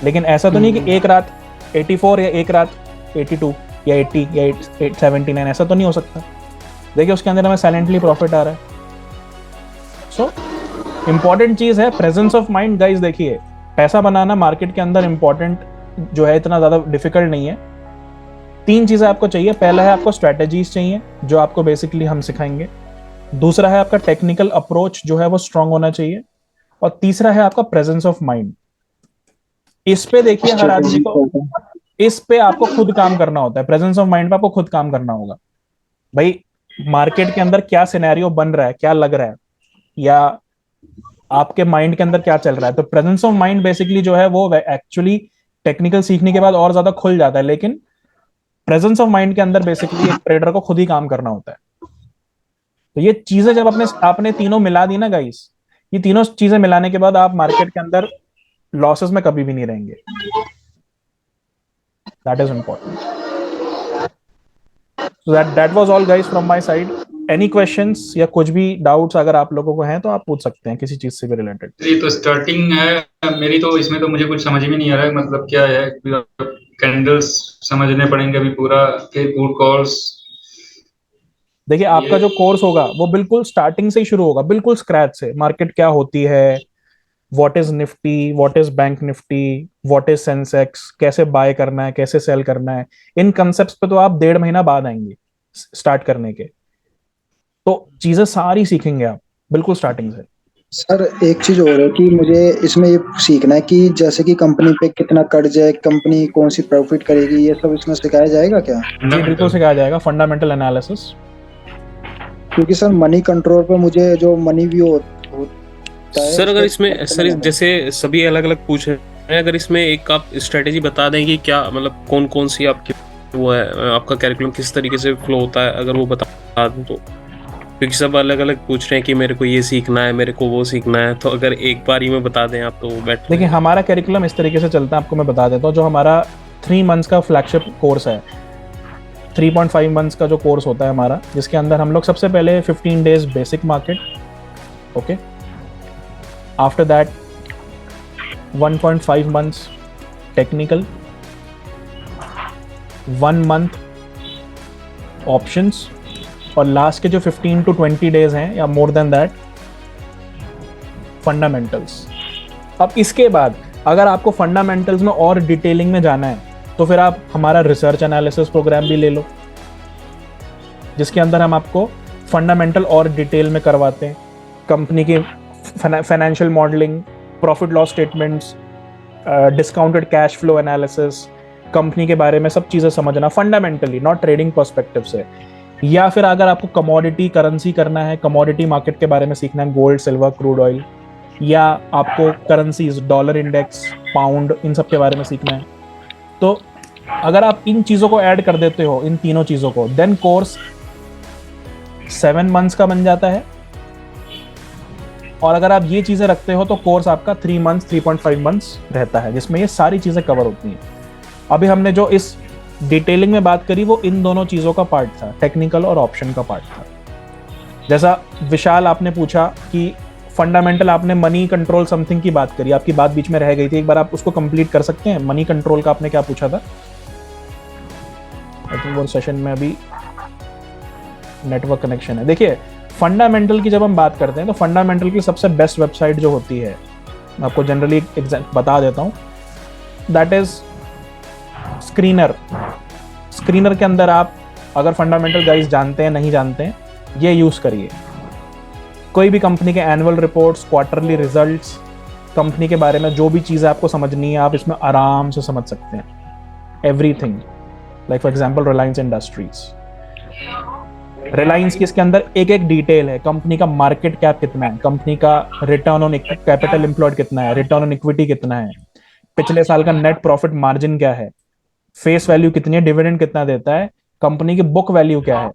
लेकिन ऐसा तो नहीं कि एक रात 84 या एक रात 82 या 80 या 79, ऐसा तो नहीं हो सकता। देखिए उसके अंदर हमें साइलेंटली प्रॉफिट आ रहा है। सो इंपॉर्टेंट चीज है प्रेजेंस ऑफ माइंड गाइस। देखिए पैसा बनाना मार्केट के अंदर इंपॉर्टेंट जो है, इतना ज्यादा डिफिकल्ट नहीं है। 3 चीजें आपको चाहिए। पहला है आपको स्ट्रेटेजीज चाहिए जो आपको बेसिकली हम सिखाएंगे। दूसरा है आपका टेक्निकल अप्रोच जो है वो स्ट्रांग होना चाहिए। और तीसरा है आपका प्रेजेंस ऑफ माइंड। इस पे देखिए हर आदमी को, इस पे आपको खुद काम करना होता है। प्रेजेंस ऑफ माइंड पे आपको खुद काम करना होगा। भाई मार्केट के अंदर क्या सिनेरियो बन रहा है, क्या लग रहा है, या आपके माइंड के अंदर क्या चल रहा है। तो प्रेजेंस ऑफ माइंड बेसिकली जो है वो एक्चुअली टेक्निकल सीखने के बाद और ज्यादा खुल जाता है। लेकिन प्रेजेंस ऑफ माइंड के अंदर बेसिकली एक ट्रेडर को खुद ही काम करना होता है। तो ये चीजें जब आपने तीनों मिला दी ना गाइस, ये तीनों चीजें मिलाने के बाद आप मार्केट के अंदर लॉसेस में कभी भी नहीं रहेंगे। That is important. So that was all guys from my side. Any questions या कुछ भी डाउट्स अगर आप लोगों को हैं तो आप पूछ सकते हैं किसी चीज से भी रिलेटेड। ये तो स्टार्टिंग है मेरी, तो इसमें तो मुझे कुछ समझ में नहीं आ रहा है, मतलब क्या है, कैंडल्स समझने पड़ेंगे अभी पूरा, फिर पुट कॉल्स। देखिए आपका जो कोर्स होगा वो बिल्कुल स्टार्टिंग से ही शुरू होगा, बिल्कुल स्क्रैच से। मार्केट क्या होती है, what is Nifty, what is bank Nifty, what is Sensex, कैसे बाय करना है, कैसे सेल करना है, इन कंसेप्ट्स पे तो आप 1.5 महीना बाद आएंगे स्टार्ट करने के। तो चीजें सारी सीखेंगे आप बिल्कुल स्टार्टिंग से। सर एक चीज और है कि मुझे इसमें ये सीखना है कि जैसे कि कंपनी पे कितना कर्ज है, कंपनी कौन सी प्रॉफिट करेगी, ये सब इसमें सिखाया जाएगा क्या? जी बिल्कुल सिखाया जाएगा, फंडामेंटल एनालिसिस। क्योंकि सर मनी कंट्रोल पे मुझे जो मनी भी होता है सर, अगर इसमें सर जैसे सभी अलग अलग पूछ रहे हैं, अगर इसमें एक आप स्ट्रेटेजी बता दें कि क्या मतलब कौन कौन सी आपकी वो है, आपका कैरिकुलम किस तरीके से फ्लो होता है, अगर वो बता दें तो। क्योंकि सब अलग अलग पूछ रहे हैं कि मेरे को ये सीखना है, मेरे को वो सीखना है, तो अगर एक बार ही में बता दें आप तो बेटर। देखिए हमारा कैरिकुलम इस तरीके से चलता है, आपको मैं बता देता हूँ। जो हमारा 3 मंथ्स का फ्लैगशिप कोर्स है, 3.5 मंथ्स का जो कोर्स होता है हमारा, जिसके अंदर हम लोग सबसे पहले 15 days basic market, okay, after that 1.5 months technical, 1 month options, और लास्ट के जो 15 to 20 डेज हैं या मोर देन दैट फंडामेंटल्स। अब इसके बाद अगर आपको फंडामेंटल्स में और डिटेलिंग में जाना है तो फिर आप हमारा रिसर्च एनालिसिस प्रोग्राम भी ले लो, जिसके अंदर हम आपको फंडामेंटल और डिटेल में करवाते हैं। कंपनी की financial modelling, profit loss statements, discounted cash flow analysis, company के बारे में सब चीज़ें समझना फंडामेंटली, नॉट ट्रेडिंग पर्सपेक्टिव से। या फिर अगर आपको कमोडिटी करेंसी करना है, कमोडिटी मार्केट के बारे में सीखना है, गोल्ड, सिल्वर, क्रूड ऑयल, या आपको करेंसीज, डॉलर इंडेक्स, पाउंड, इन सब के बारे में सीखना है, तो अगर आप इन चीजों को ऐड कर देते हो, इन तीनों चीजों को, देन कोर्स 7 मंथ्स का बन जाता है। और अगर आप ये चीजें रखते हो तो कोर्स आपका 3 मंथ्स 3.5 मंथ्स रहता है, जिसमें ये सारी चीजें कवर होती हैं। अभी हमने जो इस डिटेलिंग में बात करी वो इन दोनों चीजों का पार्ट था, टेक्निकल और ऑप्शन का पार्ट था। जैसा विशाल आपने पूछा कि फंडामेंटल, आपने मनी कंट्रोल समथिंग की बात करी, आपकी बात बीच में रह गई थी, एक बार आप उसको कंप्लीट कर सकते हैं? मनी कंट्रोल का आपने क्या पूछा था? आई थिंक वो सेशन में अभी नेटवर्क कनेक्शन है। देखिए, फंडामेंटल की जब हम बात करते हैं तो फंडामेंटल की सबसे बेस्ट वेबसाइट जो होती है, मैं आपको जनरली बता देता हूँ, दैट इज स्क्रीनर। स्क्रीनर के अंदर आप अगर फंडामेंटल गाइस जानते हैं, नहीं जानते हैं, ये यूज करिए। कोई भी कंपनी के annual reports, quarterly results, company के बारे में जो भी चीज़ें आपको समझनी है, आप इसमें आराम से समझ सकते हैं। Everything, like for example Reliance industries. Reliance की इसके अंदर एक एक डिटेल है, कंपनी का मार्केट कैप कितना है, कंपनी का रिटर्न ऑन कैपिटल एम्प्लॉयड कितना है, रिटर्न ऑन इक्विटी कितना है, पिछले साल का नेट प्रॉफिट मार्जिन क्या है, फेस वैल्यू कितनी है, डिविडेंड कितना देता है, कंपनी की बुक वैल्यू क्या है।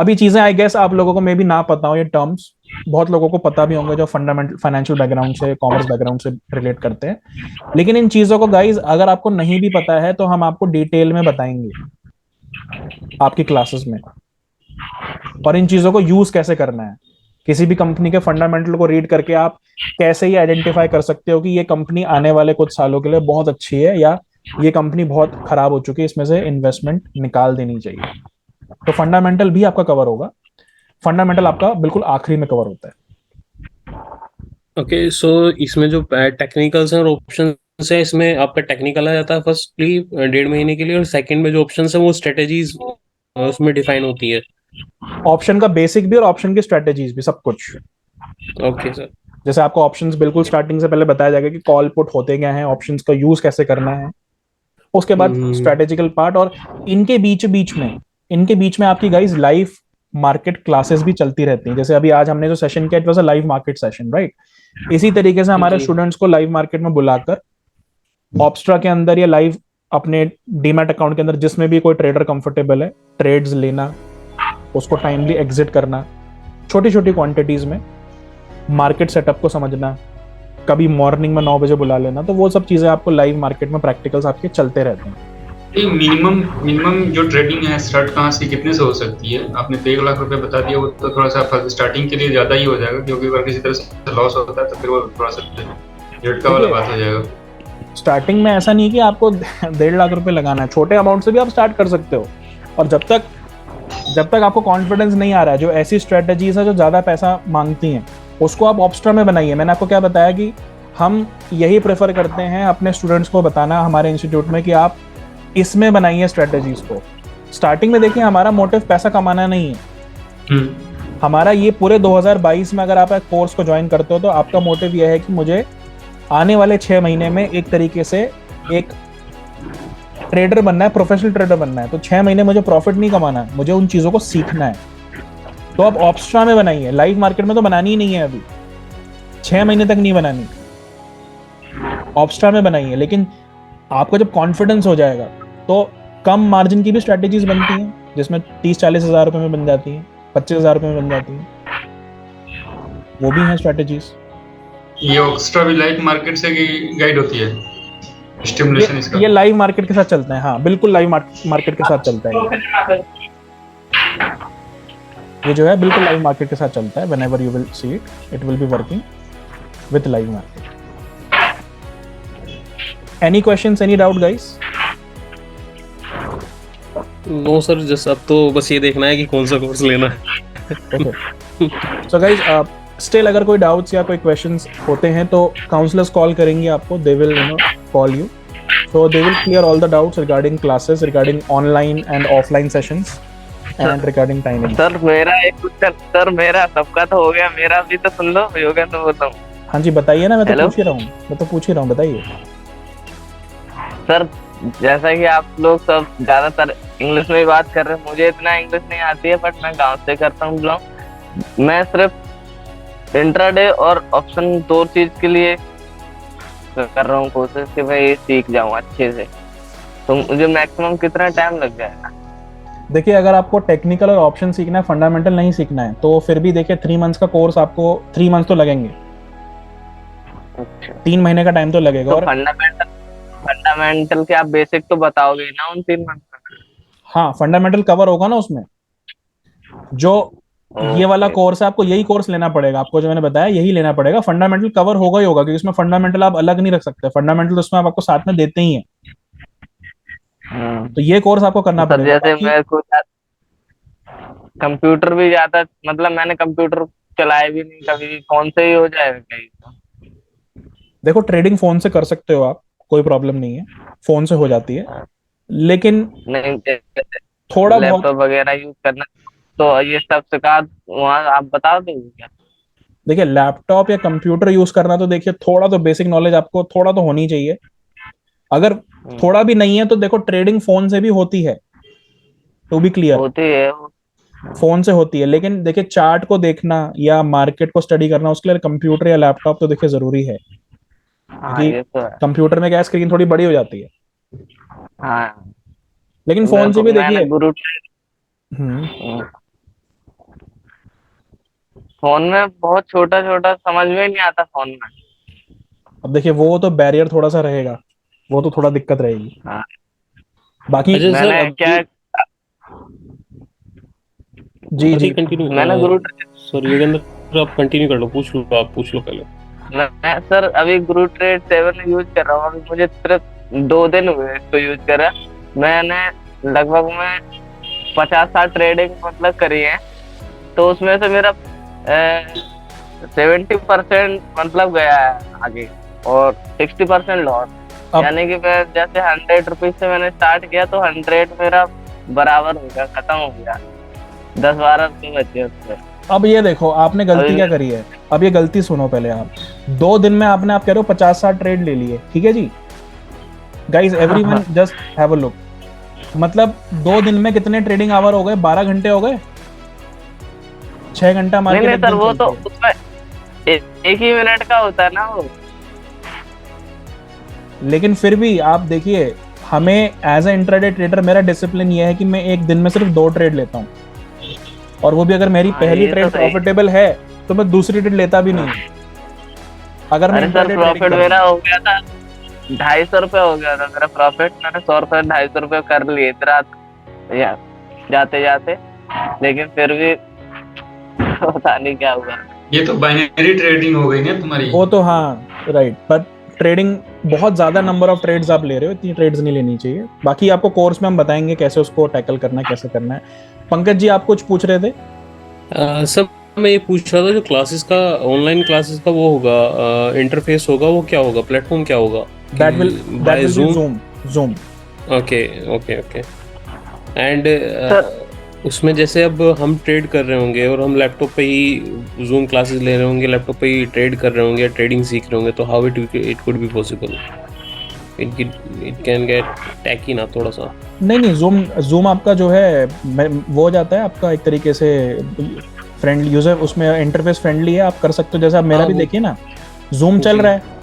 अभी चीजें आई गेस आप लोगों को मे भी ना पता हो, ये टर्म्स बहुत लोगों को पता भी होंगे जो फंडामेंटल फाइनेंशियल बैकग्राउंड से, कॉमर्स बैकग्राउंड से रिलेट करते हैं। लेकिन इन चीजों को गाइज अगर आपको नहीं भी पता है तो हम आपको डिटेल में बताएंगे आपकी क्लासेस में, और इन चीजों को यूज कैसे करना है। किसी भी कंपनी के फंडामेंटल को रीड करके आप कैसे ही आइडेंटिफाई कर सकते हो कि ये कंपनी आने वाले कुछ सालों के लिए बहुत अच्छी है या ये कंपनी बहुत खराब हो चुकी है, इसमें से इन्वेस्टमेंट निकाल देनी चाहिए। तो फंडामेंटल भी आपका कवर होगा। फंडामेंटल आपका बिल्कुल आखिरी में कवर होता है। ओके, सो इसमें जो टेक्निकल्स और ऑप्शन है, इसमें आपका टेक्निकल आ जाता है फर्स्टली 1.5 महीने के लिए, और सेकंड में जो ऑप्शन है वो स्ट्रेटेजीज उसमें डिफाइन होती है। ऑप्शन का बेसिक भी और ऑप्शन की स्ट्रेटेजीज भी, सब कुछ। Okay sir. जैसे आपको ऑप्शंस बिल्कुल स्टार्टिंग से पहले बताया जाएगा कि कॉल पुट होते क्या हैं, ऑप्शंस का यूज कैसे करना है, उसके बाद स्ट्रेटेजिकल पार्ट। और इनके बीच में आपकी गाइस लाइव मार्केट क्लासेस भी चलती रहती हैं। जैसे अभी आज हमने जो सेशन किया, it was a live market session, right. इसी तरीके से हमारे स्टूडेंट्स को लाइव मार्केट में बुलाकर ऑप्स्ट्रा के अंदर या लाइव अपने डीमैट अकाउंट के अंदर जिसमें भी कोई ट्रेडर कंफर्टेबल है, ट्रेड्स लेना, उसको टाइमली एग्जिट करना, छोटी छोटी क्वांटिटीज में, मार्केट सेटअप को समझना, कभी मॉर्निंग में 9 बजे बुला लेना। तो वो सब चीजें आपको लाइव मार्केट में प्रैक्टिकल्स आपके चलते रहते हैं। मिनिमम जो ट्रेडिंग है स्टार्ट कहाँ से कितने से हो सकती है? आपने तो 1 लाख रुपए बता दिया, वो तो थोड़ा सा स्टार्टिंग के लिए ज्यादा ही हो जाएगा, क्योंकि अगर किसी तरह से लॉस होता है तो फिर वो थोड़ा सा झटका वाला बात हो जाएगा। स्टार्टिंग में ऐसा नहीं कि आपको 1.5 लाख रुपए लगाना है, छोटे अमाउंट से भी आप स्टार्ट कर सकते हो। और जब तक आपको कॉन्फिडेंस नहीं आ रहा है, जो ऐसी स्ट्रेटजीज है जो ज्यादा पैसा मांगती हैं, उसको आप ऑप्स्ट्रा में बनाइए। मैंने आपको क्या बताया कि हम यही प्रेफर करते हैं अपने स्टूडेंट्स को बताना हमारे इंस्टीट्यूट में कि आप इसमें बनाइए स्ट्रेटजीज को। स्टार्टिंग में देखिए, हमारा मोटिव पैसा कमाना नहीं है। हमारा ये पूरे 2022 में अगर आप कोर्स को ज्वाइन करते हो तो आपका मोटिव यह है कि मुझे आने वाले 6 महीने में एक तरीके से एक ट्रेडर बनना है, प्रोफेशनल ट्रेडर बनना है। तो 6 महीने मुझे प्रॉफिट नहीं कमाना है, मुझे उन चीजों को सीखना है। तो आप ऑप्स्ट्रा में बनाइए, लाइव मार्केट में तो बनानी ही नहीं है, अभी 6 महीने तक नहीं बनानी, ऑप्स्ट्रा में बनाइए। लेकिन आपको जब कॉन्फिडेंस हो जाएगा तो कम मार्जिन की भी स्ट्रेटेजीज बनती हैं, जिसमें 30-40 हज़ार रुपए में बन जाती हैं, 25 हज़ार रुपए में बन जाती हैं, वो भी हैं स्ट्रेटेजीज। ये ऑप्स्ट्रा भी लाइव मार्केट से गाइड होती है, स्टिमुलेशन इसका? ये लाइव मार्केट के साथ चलता है, हाँ बिल्कुल लाइव मार्केट के साथ चलता है। ये जो है बिल्कुल लाइव मार्केट के साथ चलता है। whenever you will see it, it will be working with live market. Any questions, any doubt guys? No sir, just अब तो बस ये देखना है कि कौन सा कोर्स लेना है। So guys, still अगर कोई डाउट्स या कोई क्वेश्चंस होते हैं तो काउंसलर्स कॉल करेंगे आपको, they will call you, so they will clear all the doubts regarding classes, regarding online and offline sessions and regarding timing. Sir मेरा एक क्वेश्चन, सर मेरा सबका तो हो गया, मेरा भी तो सुन लो, होगा तो बताऊं। हाँ जी बताइए ना, मैं तो पूछ ही रहा हूँ, बताइए सर। जैसा कि आप लोग सब ज्यादातर इंग्लिश में ही बात कर रहे हैं, मुझे इतना इंग्लिश नहीं आती है, बट मैं गांव से करता हूँ बिलोंग। मैं सिर्फ इंट्राडे और ऑप्शन 2 चीज के लिए कर रहा हूँ कोशिश कि मैं ये सीख जाऊँ अच्छे से। तो मुझे मैक्सिमम कितना टाइम लग जाएगा? देखिए अगर आपको टेक्निकल और ऑप्शन सीखना है, फंडामेंटल नहीं सीखना है, तो फिर भी देखिए 3 मंथ्स का कोर्स आपको 3 मंथ्स तो लगेंगे। अच्छा। 3 महीने का टाइम तो लगेगा। तो और फंडामेंटल के आप बेसिक तो बताओगे ही ना उन 3 मंथ में? हाँ, फंडामेंटल कवर होगा ना उसमें। जो ये वाला कोर्स है, आपको यही कोर्स लेना पड़ेगा, आपको जो मैंने बताया यही लेना पड़ेगा। फंडामेंटल कवर होगा ही होगा, क्योंकि इसमें फंडामेंटल आप अलग नहीं रख सकते। फंडामेंटल तो उसमें आपको साथ में देते ही हैं। तो ये कोर्स आपको करना सर पड़ेगा। जैसे बाकी मेरे को कंप्यूटर भी ज्यादा, मतलब मैंने कंप्यूटर चलाया भी नहीं कभी, फोन से ही हो जाएगा क्या? देखो ट्रेडिंग फोन से कर सकते हो आप, कोई प्रॉब्लम नहीं है, फोन से हो जाती है। लेकिन नहीं, थोड़ा बहुत लैपटॉप वगैरह यूज करना, तो ये सब सिखा वहाँ आप बता दोगे क्या? देखिए लैपटॉप या कंप्यूटर यूज करना, तो देखिए थोड़ा तो बेसिक नॉलेज आपको थोड़ा तो होनी चाहिए। अगर थोड़ा भी नहीं है तो देखो ट्रेडिंग फोन से भी होती है, टू बी क्लियर, होती है। फोन से होती है। लेकिन देखिए चार्ट को देखना या मार्केट को स्टडी करना, उसके लिए कंप्यूटर या लैपटॉप तो देखिए जरूरी है। हाँ क्योंकि ये तो है। कंप्यूटर में क्या स्क्रीन थोड़ी बड़ी हो जाती है, हाँ लेकिन फोन से भी मैंने देखिए। गुरु फोन में बहुत छोटा छोटा समझ में नहीं आता फोन में। अब देखिए वो तो बैरियर थोड़ा सा रहेगा, वो तो थोड़ा दिक्कत रहेगी। हाँ। बाकी अच्छा सर, मैंने क्या जी कंटिन्यू। मैंने गुरु सर योगेंद्र आप कंटिन्यू कर लो, पूछ लो, आप पूछ लो पहले। मैं सर अभी गुरु ट्रेड 7 यूज कर रहा हूँ। अभी मुझे सिर्फ 2 दिन हुए इसको यूज करा। मैंने लगभग में 50-60 ट्रेडिंग मतलब करी है, तो उसमें से मेरा 70% मतलब गया है आगे और 60% लॉस। यानी कि मैं जैसे 100 रुपीज से मैंने स्टार्ट किया, तो 100 मेरा बराबर हो गया, खत्म हो गया, 10-12 रुपये बचे उसमें। अब ये देखो आपने गलती क्या करी है। अब ये गलती सुनो पहले। आप 2 दिन में आपने, आप कह रहे हो 50-60 ट्रेड ले लिए, ठीक है जी। Guys everyone just have a look, मतलब 2 दिन में कितने ट्रेडिंग आवर हो गए? 12 घंटे हो गए। 6 घंटा मार्केट। नहीं सर, वो तो उसमें एक ही मिनट का होता है ना वो। लेकिन फिर भी आप देखिए, हमें एज ए इंट्राडे ट्रेडर मेरा डिसिप्लिन ये है कि मैं एक दिन में सिर्फ 2 ट्रेड लेता हूँ, और वो भी अगर मेरी पहली ट्रेड प्रॉफिटेबल है तो मैं दूसरी ट्रेड लेता भी नहीं। अगर मैं सर प्रॉफिट मेरा हो गया था 250 रुपये हो गया था मेरा प्रॉफिट। मैंने 100 रुपये 250 रुपये कर लिए रात जाते जाते, लेकिन फिर भी पता नहीं क्या हुआ। ये तो बाइनरी ट्रेडिंग हो गई ना तुम्हारी। वो तो हाँ राइट, पर ट्रेडिंग बहुत ज्यादा नंबर ऑफ ट्रेड्स आप ले रहे हो, इतनी ट्रेड्स नहीं लेनी चाहिए। बाकी आपको कोर्स में हम बताएंगे कैसे उसको टैकल करना है, कैसे करना है। पंकज जी आप कुछ पूछ रहे थे? सर मैं ये पूछ रहा था, जो क्लासेस का, ऑनलाइन क्लासेस का वो होगा, इंटरफेस होगा, वो क्या होगा, प्लेटफॉर्म क्या होगा? That will be Zoom। Okay okay okay. And उसमें जैसे अब हम ट्रेड कर रहे होंगे और हम लैपटॉप पे ही जूम क्लासेस ले रहे होंगे, लैपटॉप पे ही ट्रेड कर रहे होंगे, ट्रेडिंग सीख रहे होंगे, तो how it could be possible? It can get tacky ना थोड़ा सा। नहीं, जूम आपका जो है वो हो जाता है आपका एक तरीके से फ्रेंडली यूजर, उसमें इंटरफेस फ्रेंडली है, आप कर सकते हो। जैसे आप मेरा भी देखिए ना, जूम चल रहा है,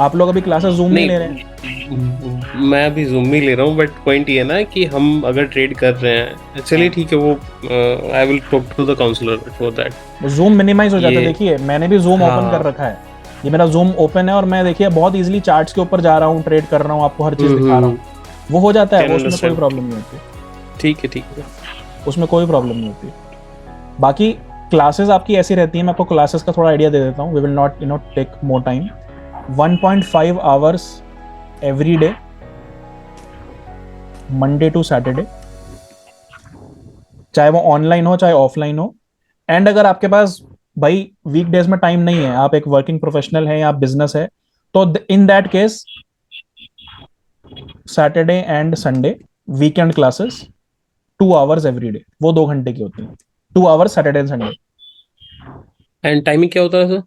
आप लोग अभी क्लासेस जूम नहीं ले रहे हैं। मैं अभी जूम नहीं ले रहा हूँ, बट पॉइंट ये है ना कि हम अगर ट्रेड कर रहे हैं, चलिए ठीक है, वो I will talk to the counsellor for that. Zoom minimise हो जाता है। देखिए मैंने भी जूम ओपन कर रखा है, ये मेरा जूम ओपन है और मैं देखिए बहुत इजीली चार्ट्स के ऊपर जा रहा हूँ, ट्रेड कर रहा हूँ, आपको हर चीज दिखा रहा हूँ, वो हो जाता है, उसमें कोई प्रॉब्लम नहीं होती। ठीक है, उसमें कोई प्रॉब्लम नहीं होती। बाकी क्लासेस आपकी ऐसी रहती है, मैं आपको क्लासेस का थोड़ा आइडिया दे देता हूँ। We will not take more time. 1.5 hours every day, Monday to Saturday, चाहे वो ऑनलाइन हो चाहे ऑफलाइन हो। एंड अगर आपके पास भाई वीकडेज में टाइम नहीं है, आप एक वर्किंग प्रोफेशनल है या आप बिजनेस है, तो in that case Saturday and Sunday weekend classes 2 hours every day, वो 2 घंटे की होती है। 2 hours Saturday and Sunday. And timing क्या होता है सर?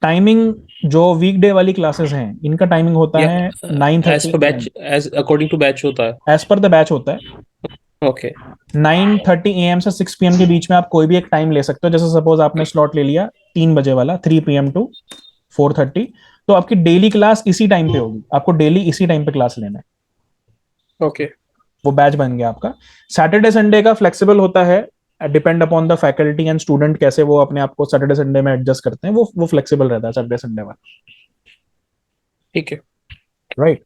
टाइमिंग जो वीकडे वाली क्लासेस हैं, इनका टाइमिंग होता है 9:30 एज अकॉर्डिंग टू बैच होता है, एज पर द बैच होता है। ओके 9:30 AM से 6 PM के बीच में आप कोई भी एक टाइम ले सकते हो। जैसे सपोज आपने स्लॉट ले लिया 3 बजे वाला, 3 PM टू 4:30, तो आपकी डेली क्लास इसी टाइम पे होगी, आपको डेली इसी टाइम पे क्लास लेना है। ओके वो बैच बन गया आपका। सैटरडे संडे का फ्लेक्सिबल होता है, depend upon the faculty and student कैसे वो अपने आप को सैटरडे संडे में एडजस्ट करते हैं, वो फ्लेक्सिबल रहता है सैटरडे संडे में। ठीक है राइट,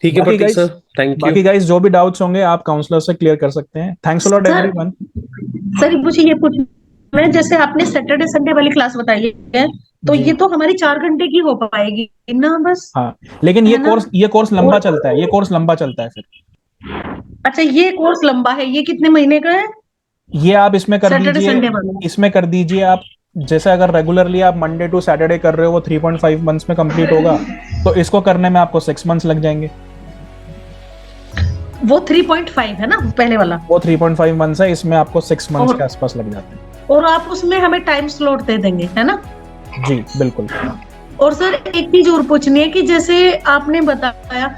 ठीक है बाकी प्रतीक guys- सर, थैंक यू। बाकी गाइस जो भी डाउट्स होंगे आप काउंसलर से क्लियर कर सकते हैं। Thanks a lot sir- everyone. Sir मुझे ये पूछना है, जैसे आपने सैटरडे संडे वाली क्लास बताई है, तो जी। ये तो हमारी 4 घंटे की हो पाएगी ना बस? हाँ, लेकिन ये है ना? कोर्स लंबा और- चलता है, ये कोर्स लंबा चलता है। फिर अच्छा, ये कोर्स लंबा है, ये कितने महीने का है? ये आप इसमें कर सैटरडे दीजिए, संडे वाला? इसमें कर दीजिए आप। जैसे अगर रेगुलरली आप मंडे टू सैटरडे कर रहे हो, वो 3.5 मंथ्स में कंप्लीट होगा, तो इसको करने में आपको 6 मंथ्स लग जाएंगे। वो 3.5 है ना पहले वाला? वो 3.5 मंथ्स है, इसमें आपको 6 मंथ्स और- के आसपास लग जाते हैं। और आप उसमें हमें टाइम स्लॉट दे देंगे, है ना? जी बिल्कुल। और सर एक चीज और पूछनी है कि जैसे आपने बताया,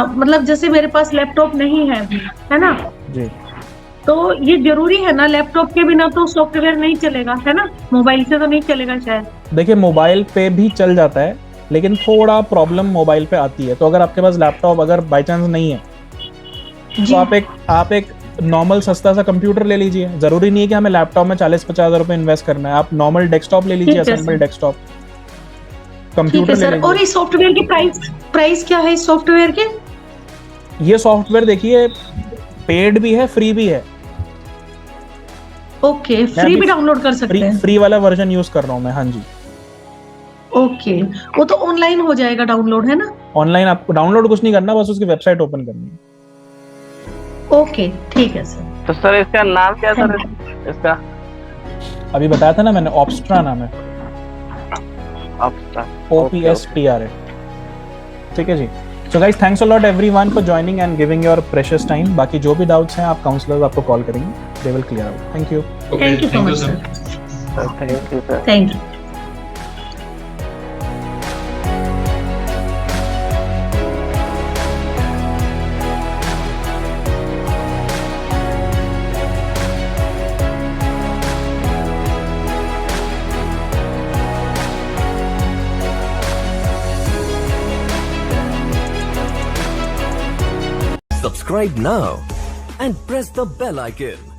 मतलब जैसे मेरे पास लैपटॉप नहीं है अभी, है ना? जी तो ये जरूरी है ना, लैपटॉप के बिना तो सॉफ्टवेयर नहीं चलेगा, है ना? मोबाइल से तो नहीं चलेगा शायद। देखिए, मोबाइल पे भी चल जाता है, लेकिन थोड़ा प्रॉब्लम मोबाइल पे आती है। तो अगर आपके पास लैपटॉप अगर बाई चांस नहीं है, जी। तो आप एक नॉर्मल सस्ता सा कंप्यूटर ले लीजिए। जरूरी नहीं है कि हमें लैपटॉप में 40-50 हजार रुपए इन्वेस्ट करना है। आप नॉर्मल डेस्कटॉप ले लीजिए, ठीक है असेंबल सर। डेस्कटॉप ठीक कंप्यूटर है ले सर। लीजिए। और इस सॉफ्टवेयर की प्राइस क्या है इस सॉफ्टवेयर के? ये सॉफ्टवेयर देखिए, पेड भी है, फ्री भी है। ओके, फ्री भी डाउनलोड कर सकते हैं? फ्री वाला वर्जन यूज कर रहा हूँ मैं। हाँ जी, ओके, वो तो ऑनलाइन हो जाएगा डाउनलोड, है ना? ऑनलाइन आपको डाउनलोड कुछ नहीं करना, बस उसकी वेबसाइट ओपन करनी है। ओके, ठीक है सर। तो सर इसका नाम क्या सर इसका? अभी बताया था ना मैंने, ऑप्स्ट्रा नाम है, अच्छा, OPSTRA। ठीक है जी। So guys, thanks a lot everyone for joining and giving your precious time. बाकी जो भी डाउट्स हैं आप काउंसलर्स आपको कॉल करेंगे, they will clear out. Thank you. Thank you so much sir. Thank you sir. Thank you. Subscribe now and press the bell icon.